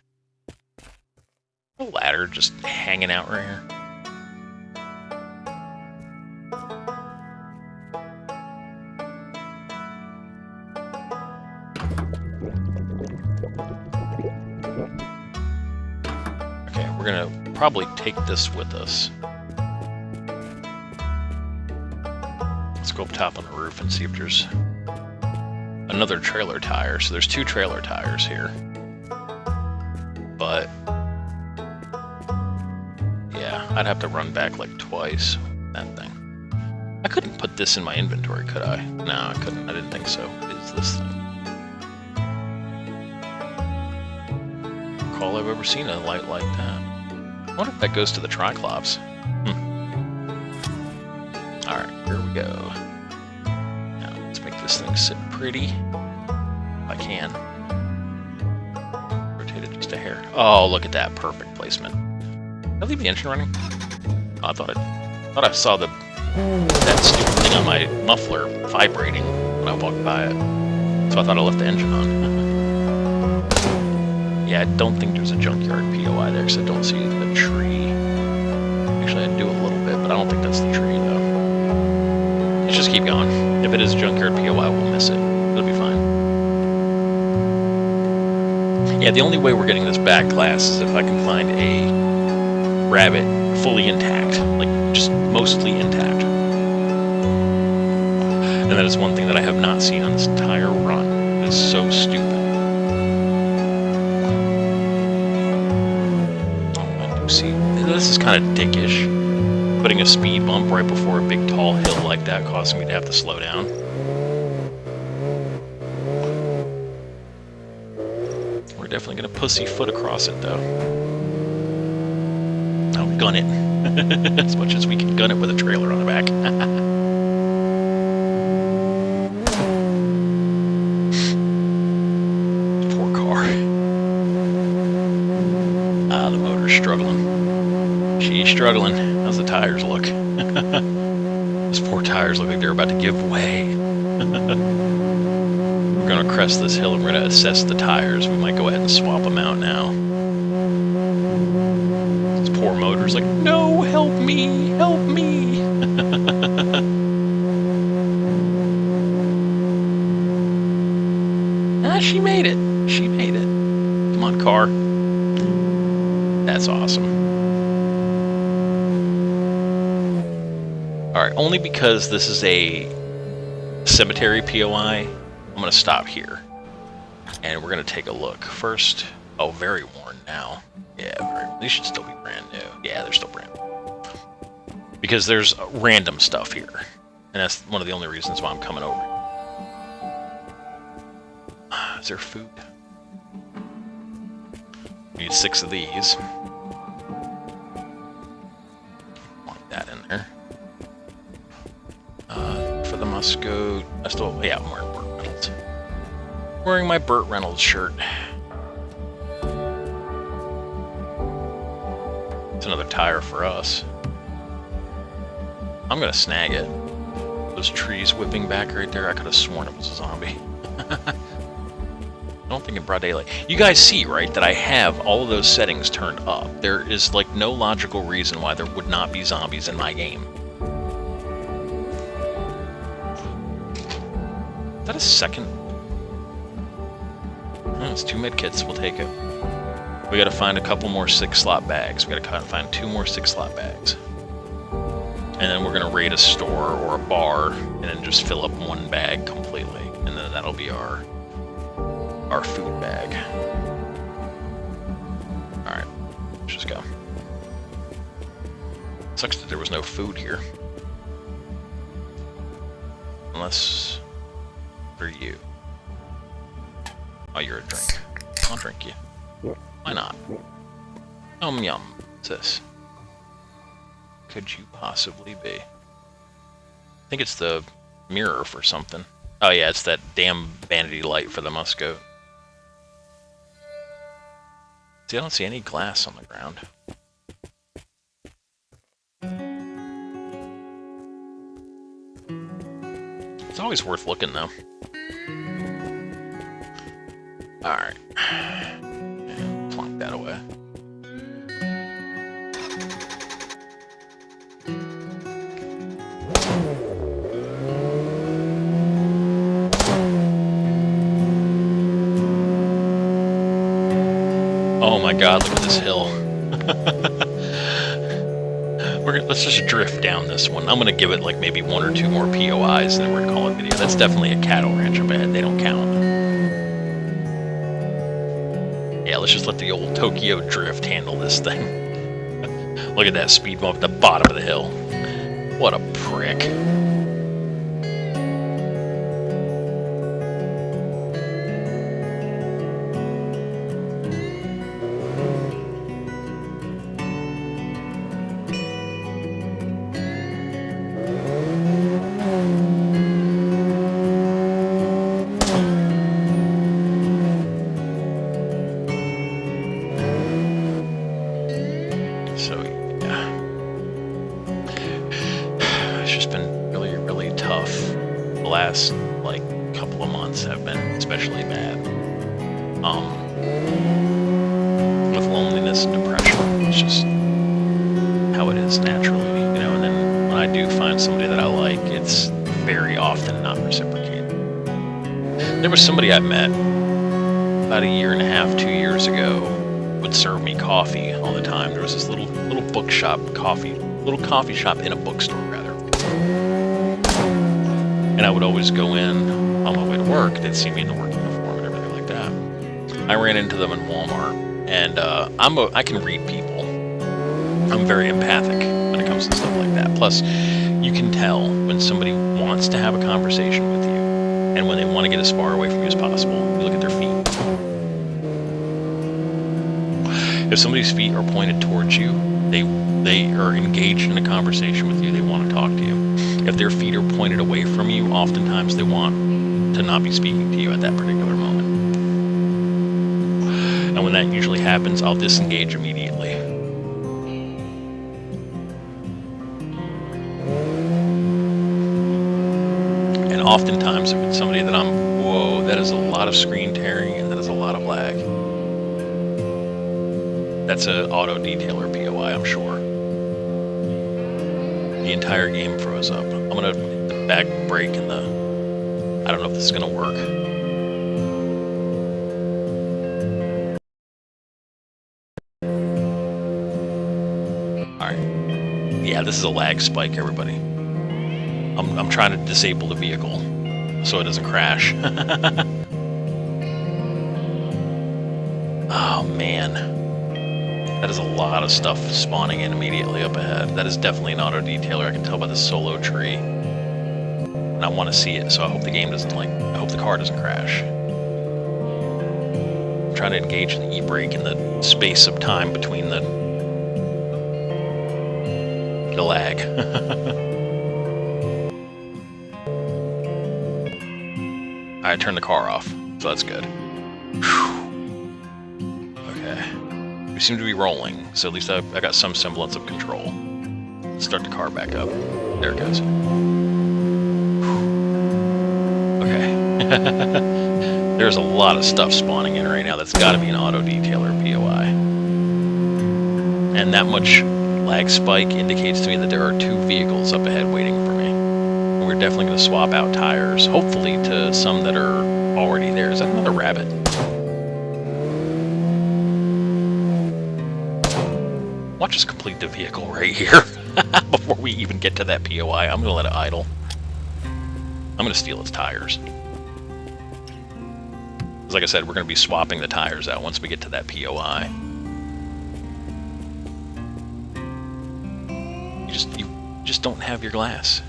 A ladder just hanging out right here. Okay, we're gonna probably take this with us. Let's go up top on the roof and see if there's another trailer tire. So there's 2 trailer tires here. But yeah, I'd have to run back like twice. That thing. I couldn't put this in my inventory, could I? No, I couldn't. I didn't think so. What is this thing? Recall I've ever seen a light like that. I wonder if that goes to the Triclops. Alright, here we go. Now, let's make this thing sit pretty. If I can. Rotate it just a hair. Oh, look at that. Perfect placement. Did I leave the engine running? Oh, I thought I saw that stupid thing on my muffler vibrating when I walked by it. So I thought I left the engine on. Yeah, I don't think there's a junkyard POI there because I don't see the tree. Actually, I do a little bit, but I don't think that's the tree, though. Let's just keep going. If it is a junkyard POI, we'll miss it. It'll be fine. Yeah, the only way we're getting this back class is if I can find a rabbit fully intact. Like, just mostly intact. And that is one thing that I have not seen on this entire run. It is so stupid. See, this is kind of dickish. Putting a speed bump right before a big tall hill like that causing me to have to slow down. We're definitely going to pussyfoot across it, though. I'll gun it. As much as we can gun it with a trailer on the back. Poor car. Ah, the motor's struggling. She's struggling. How's the tires look? Those poor tires look like they're about to give way. We're going to crest this hill and we're going to assess the tires. We might go ahead and swap them out now. This poor motor's like, no, help me, help me. Ah, she made it. She made it. Come on, car. That's awesome. Alright, only because this is a cemetery POI, I'm going to stop here. And we're going to take a look. First, oh, very worn now. Yeah, these should still be brand new. Yeah, they're still brand new. Because there's random stuff here. And that's one of the only reasons why I'm coming over. Is there food? We need 6 of these. Lock that in there. Muscoat. I still, yeah, I'm wearing Burt Reynolds. Wearing my Burt Reynolds shirt. It's another tire for us. I'm gonna snag it. Those trees whipping back right there, I could have sworn it was a zombie. I don't think in broad daylight. You guys see, right, that I have all of those settings turned up. There is, like, no logical reason why there would not be zombies in my game. Is that a second? Oh, it's 2 medkits. We'll take it. We gotta find a couple more 6-slot bags. We gotta find 2 more 6-slot bags. And then we're gonna raid a store or a bar and then just fill up 1 bag completely. And then that'll be our food bag. Alright, let's just go. Sucks that there was no food here. Unless for you. Oh, you're a drink. I'll drink you. Why not? Yum. What's this? Could you possibly be? I think it's the mirror for something. Oh yeah, it's that damn vanity light for the Muscoat. See, I don't see any glass on the ground. It's always worth looking, though. Alright. Plunk that away. Oh my god, look at this hill. Let's just drift down this one. I'm gonna give it like maybe 1 or 2 more POIs and then we're gonna call it video. That's definitely a cattle ranch up ahead. They don't count. Yeah, let's just let the old Tokyo Drift handle this thing. Look at that speed bump at the bottom of the hill. What a prick. With loneliness and depression. It's just how it is naturally, you know, and then when I do find somebody that I like, it's very often not reciprocated. There was somebody I met about 1.5 years, 2 years ago, would serve me coffee all the time. There was this little coffee shop in a bookstore, rather. And I would always go in on my way to work. They'd see me in the work uniform and everything like that. I ran into them in Walmart, and I can read people. I'm very empathic when it comes to stuff like that. Plus, you can tell when somebody wants to have a conversation with you, and when they want to get as far away from you as possible. You look at their feet. If somebody's feet are pointed towards you, they are engaged in a conversation with you. They want to talk to you. If their feet are pointed away from you, oftentimes they want to not be speaking to you at that particular moment. And when that usually happens, I'll disengage immediately. And oftentimes, if it's somebody that whoa, that is a lot of screen tearing and that is a lot of lag. That's an auto detailer POI, I'm sure. The entire game froze up. I'm gonna hit the back brake and I don't know if this is gonna work. Alright. Yeah, this is a lag spike, everybody. I'm trying to disable the vehicle so it doesn't crash. Oh man. That is a lot of stuff spawning in immediately up ahead. That is definitely an auto detailer. I can tell by the solo tree. And I want to see it, so I hope the game doesn't I hope the car doesn't crash. I'm trying to engage the e-brake in the space of time between the lag. I turned the car off, so that's good. Whew. Okay. We seem to be rolling, so at least I got some semblance of control. Let's start the car back up. There it goes. Okay. There's a lot of stuff spawning in right now. That's got to be an auto detailer POI. And that much lag spike indicates to me that there are 2 vehicles up ahead waiting for me. And we're definitely going to swap out tires, hopefully to some that are already there. Is that another rabbit? Watch us complete the vehicle right here before we even get to that POI. I'm going to let it idle. I'm going to steal its tires. Like I said, we're going to be swapping the tires out once we get to that POI. You just don't have your glass.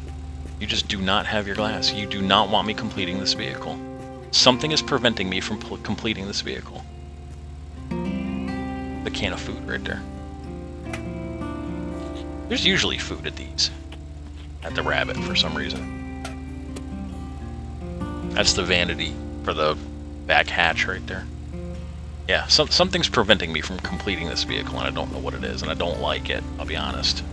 You just do not have your glass. You do not want me completing this vehicle. Something is preventing me from completing this vehicle. The can of food right there. There's usually food at these. At the rabbit for some reason. That's the vanity for the back hatch right there. Yeah, something's preventing me from completing this vehicle, and I don't know what it is, and I don't like it, I'll be honest.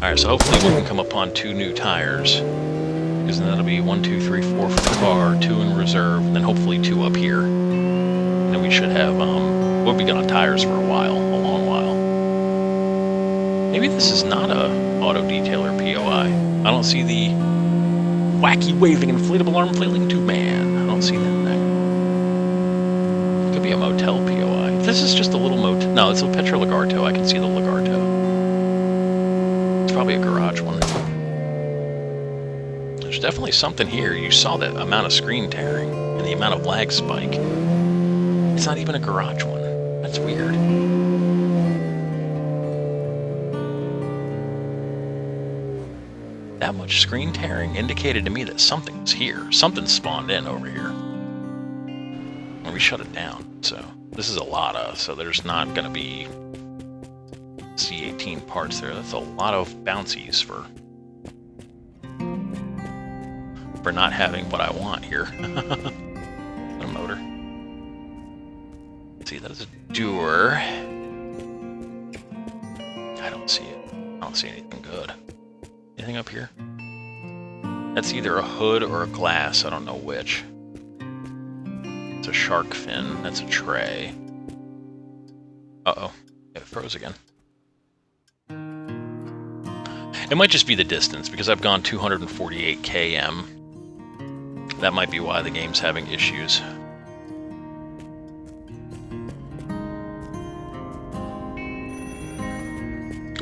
Alright, so hopefully we can come upon 2 new tires. Because then that'll be 1, 2, 3, 4 for the car, 2 in reserve, and then hopefully 2 up here. And then we should have, we'll be on tires for a long while. Maybe this is not a auto detailer POI. I don't see the wacky waving inflatable arm flailing tube man. I don't see that thing. Could be a motel POI. This is just a little motel. No, it's a Petro Lagarto. I can see the Lagarto. It's probably a garage one. There's definitely something here. You saw the amount of screen tearing and the amount of lag spike. It's not even a garage one. That's weird. That much screen tearing indicated to me that something's here. Something spawned in over here. And we shut it down. So this is a lot of, so there's not going to be C18 parts there. That's a lot of bouncies for not having what I want here. A motor. Let's see, that is a door. I don't see it. I don't see anything good. Anything up here? That's either a hood or a glass. I don't know which. It's a shark fin. That's a tray. Uh-oh. It froze again. It might just be the distance, because I've gone 248 km. That might be why the game's having issues.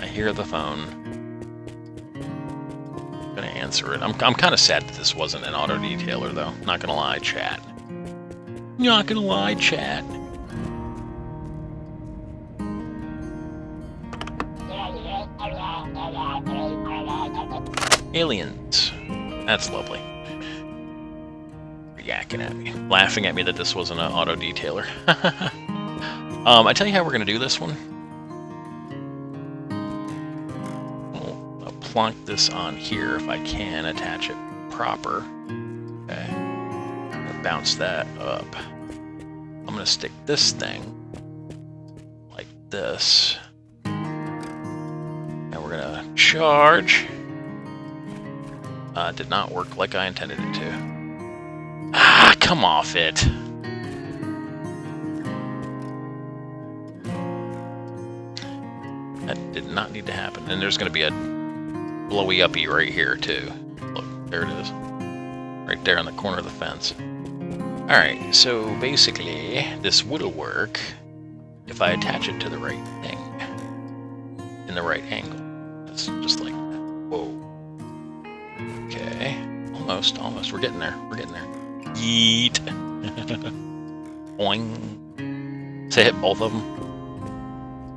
I hear the phone. I'm gonna answer it. I'm kind of sad that this wasn't an auto detailer, though. Not gonna lie, chat. Not gonna lie, chat. Aliens. That's lovely. Yakking at me. Laughing at me that this wasn't an auto detailer. I tell you how we're going to do this one. I'll plonk this on here if I can attach it proper. Okay. I'm going to bounce that up. I'm going to stick this thing like this. And we're going to charge. Did not work like I intended it to. Ah, come off it. That did not need to happen. And there's going to be a blowy uppy right here, too. Look, there it is. Right there on the corner of the fence. Alright, so basically, this will work if I attach it to the right thing. In the right angle. It's just like that. Whoa. Okay. Almost. We're getting there. Yeet. Boing. So hit both of them.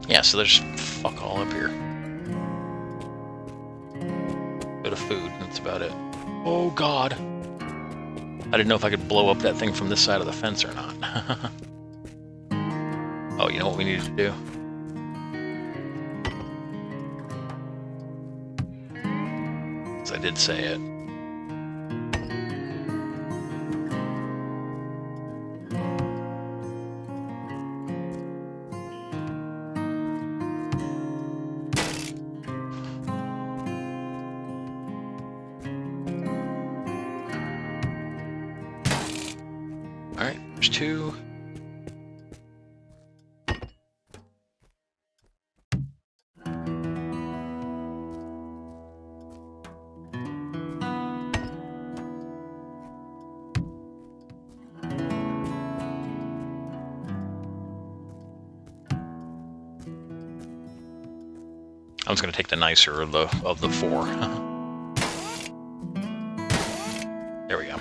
Yeah, so there's fuck all up here. Bit of food, that's about it. Oh god. I didn't know if I could blow up that thing from this side of the fence or not. Oh, you know what we needed to do? Because I did say it. There's 2. I was going to take the nicer of the 4. There we go.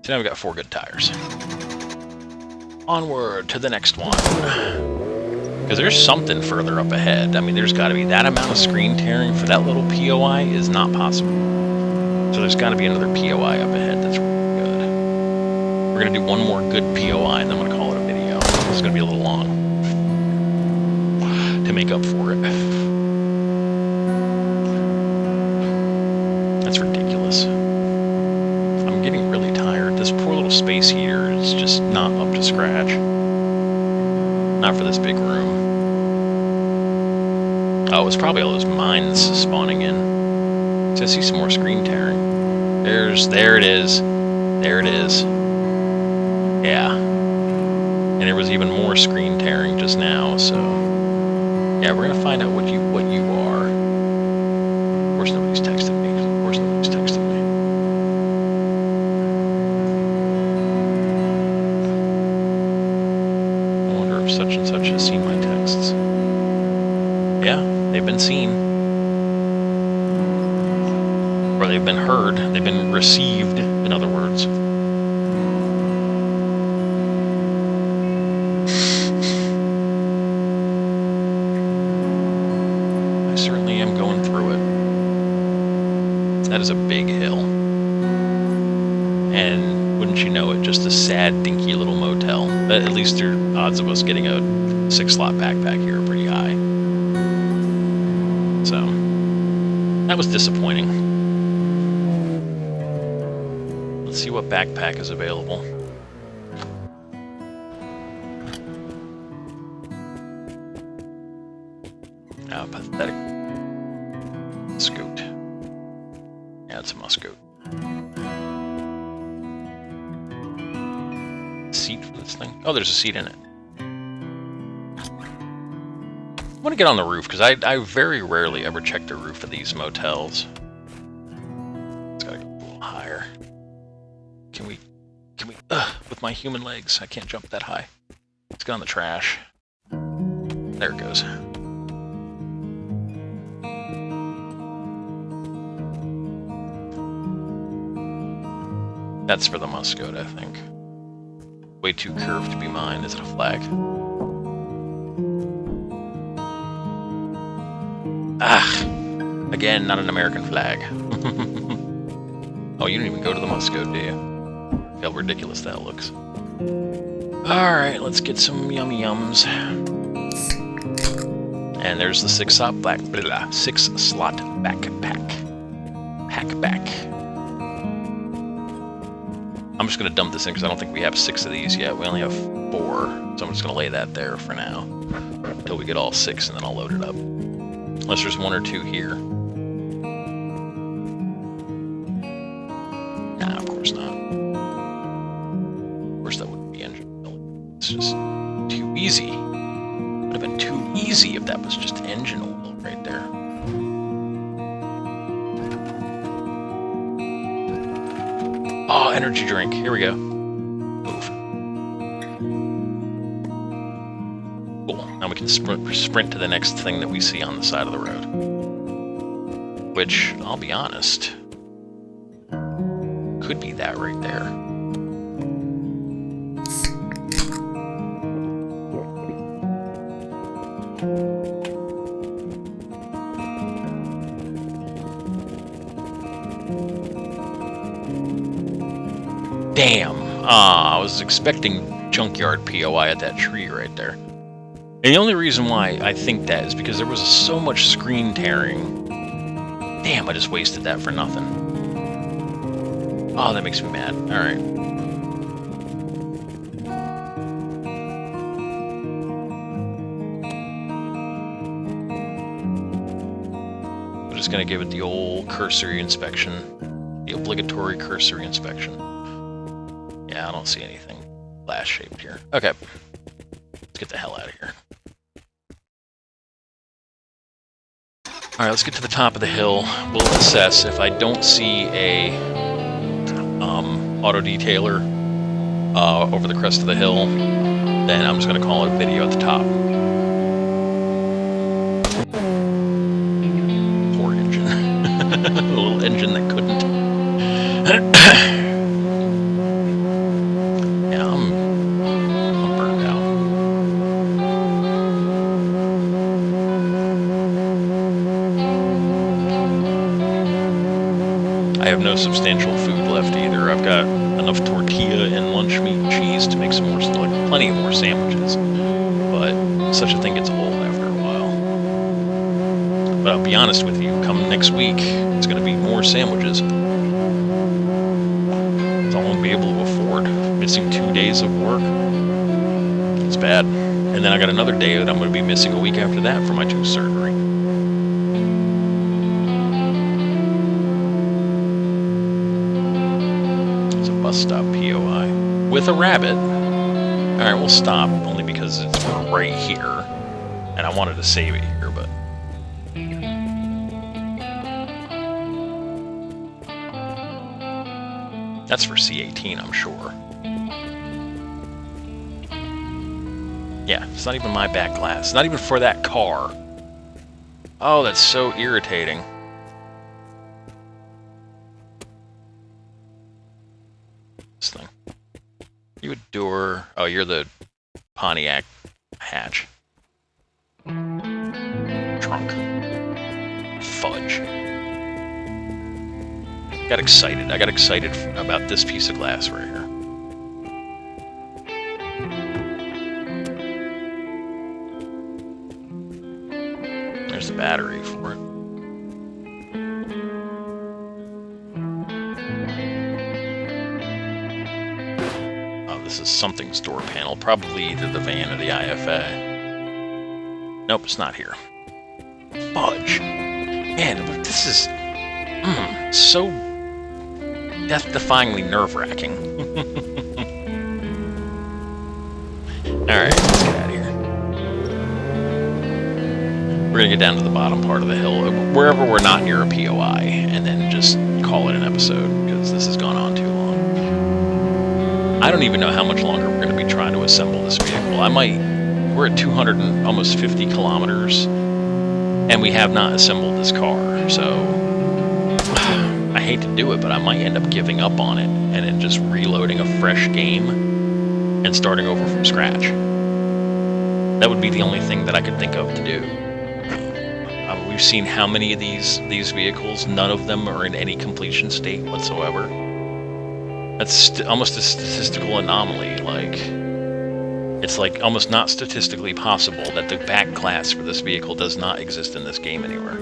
So now we've got 4 good tires. Onward to the next one. Because there's something further up ahead. I mean, there's got to be that amount of screen tearing for that little POI is not possible. So there's got to be another POI up ahead that's really good. We're going to do one more good POI and then I'm going to call it a video. It's going to be a little long to make up for it. That's ridiculous. I'm getting really tired. This poor little space heater is just not up to scratch. Not for this big room. Oh, it's probably all those mines spawning in. So I see some more screen tearing. There it is. There it is. Yeah. And there was even more screen tearing just now, so... Yeah, we're gonna find out what you are. Of course nobody's texting me. Of course nobody's texting me. I wonder if such and such has seen my texts. Yeah, they've been seen. Or they've been heard. They've been received, in other words. I certainly am going through it. That is a big hill. And wouldn't you know it, just a sad, dinky little motel. But at least the odds of us getting a 6-slot backpack here are pretty high. So, that was disappointing. Let's see what backpack is available. Oh, pathetic. Scoot. Yeah, it's a muscoot. Seat for this thing? Oh, there's a seat in it. I want to get on the roof, because I very rarely ever check the roof of these motels. It's gotta go a little higher. Can we, with my human legs, I can't jump that high. Let's go on the trash. There it goes. That's for the muscoot, I think. Way too curved to be mine. Is it a flag? Ah! Again, not an American flag. Oh, you didn't even go to the muscoot, do you? How ridiculous that looks. Alright, let's get some yummy yums. And there's the 6-slot backpack. Packback. I'm just going to dump this in because I don't think we have 6 of these yet. We only have 4. So I'm just going to lay that there for now. Until we get all 6 and then I'll load it up. Unless there's 1 or 2 here. Nah, of course not. Of course that wouldn't be engine oil. It's just too easy. Would have been too easy if that was just engine oil right there. Oh, energy drink. Here we go. Move. Cool. Now we can sprint to the next thing that we see on the side of the road. Which, I'll be honest, could be that right there. Damn. I was expecting junkyard POI at that tree right there. And the only reason why I think that is because there was so much screen tearing. Damn, I just wasted that for nothing. Oh, that makes me mad. Alright. I'm just gonna give it the old cursory inspection. The obligatory cursory inspection. Yeah, I don't see anything glass shaped here. Okay. Let's get the hell out of here. Alright, let's get to the top of the hill. We'll assess. If I don't see a auto detailer over the crest of the hill, then I'm just going to call it a video at the top. Poor engine. A little engine that couldn't. Yeah, I'm burned out. I have no substantial food left either. I've got enough tortilla and lunch meat and cheese to make some more, like plenty of more sandwiches. But such a thing gets old after a while. But I'll be honest with you, come next week, it's going to be more sandwiches. I won't be able to afford. Missing 2 days of work. It's bad. And then I got another day that I'm going to be missing a week after that for my tooth surgery. It's a bus stop POI. With a rabbit. Alright, we'll stop. Only because it's right here. And I wanted to save it here, but... That's for C18, I'm sure. Yeah, it's not even my back glass. It's not even for that car. Oh, that's so irritating. This thing. You a door. Oh, you're the Pontiac hatch. Trunk. Fudge. Got excited. I got excited about this piece of glass right here. There's the battery for it. Oh, this is something's door panel. Probably either the van or the IFA. Nope, it's not here. Fudge. Man, look, this is... so... death-defyingly nerve-wracking. Alright, let's get out of here. We're gonna get down to the bottom part of the hill, wherever we're not near a POI, and then just call it an episode, because this has gone on too long. I don't even know how much longer we're gonna be trying to assemble this vehicle. We're at 200 and almost 50 kilometers, and we have not assembled this car, so... I hate to do it, but I might end up giving up on it and then just reloading a fresh game and starting over from scratch. That would be the only thing that I could think of to do. We've seen how many of these vehicles, none of them are in any completion state whatsoever. That's almost a statistical anomaly. Like, it's like almost not statistically possible that the back glass for this vehicle does not exist in this game anywhere.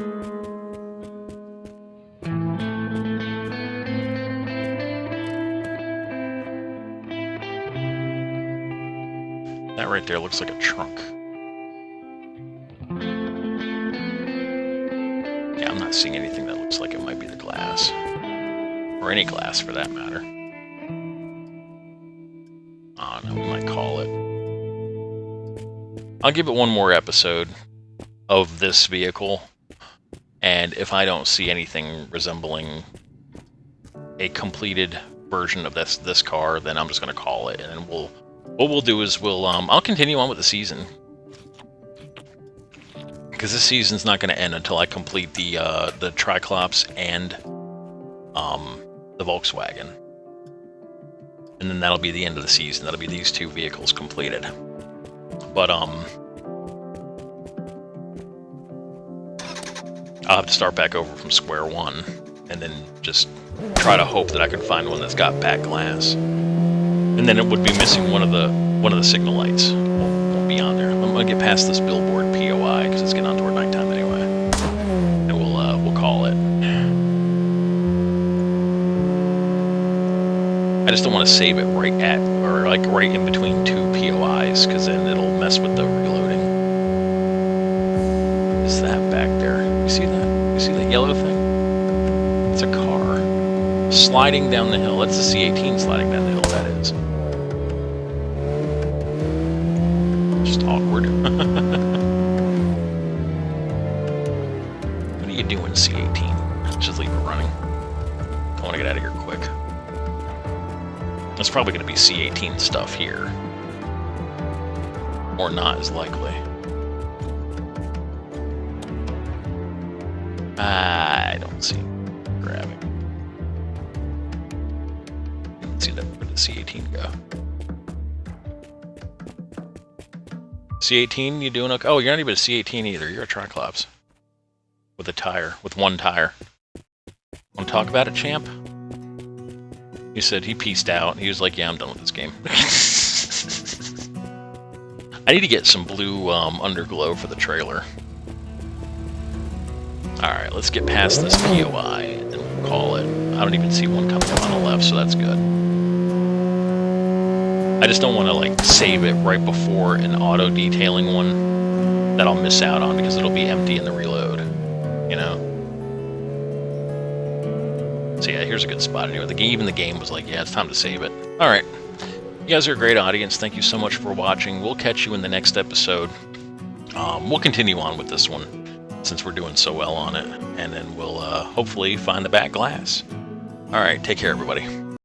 That right there looks like a trunk. Yeah, I'm not seeing anything that looks like it might be the glass. Or any glass, for that matter. Oh, no, we might call it. I'll give it one more episode of this vehicle. And if I don't see anything resembling a completed version of this car, then I'm just going to call it. And then what we'll do is I'll continue on with the season. Because this season's not going to end until I complete the Triclops and the Volkswagen. And then that'll be the end of the season. That'll be these two vehicles completed. But I'll have to start back over from square one, and then just try to hope that I can find one that's got back glass. And then it would be missing one of the signal lights. Won't be on there. I'm gonna get past this billboard POI because it's getting on toward nighttime anyway, and we'll call it. I just don't want to save it right at, or like right in between two POIs, because then it'll mess with the reloading. What is that back there? You see that? You see that yellow thing? It's a car sliding down the hill. That's a C18 sliding down the hill, that is. want to get out of here quick. It's probably going to be C-18 stuff here. Or not as likely. I don't see him grabbing. Let's see where the C-18 go. C-18, you doing okay? Oh, you're not even a C-18 either. You're a Triclops. With a tire. With one tire. Want to talk about it, champ? He said he peaced out. He was like, yeah, I'm done with this game. I need to get some blue underglow for the trailer. Alright, let's get past this POI and we'll call it. I don't even see one coming up on the left, so that's good. I just don't want to like save it right before an auto-detailing one that I'll miss out on because it'll be empty in the reload, you know? So yeah, here's a good spot anyway. Even the game was like, yeah, it's time to save it. Alright. You guys are a great audience. Thank you so much for watching. We'll catch you in the next episode. We'll continue on with this one since we're doing so well on it. And then we'll hopefully find the back glass. Alright, take care everybody.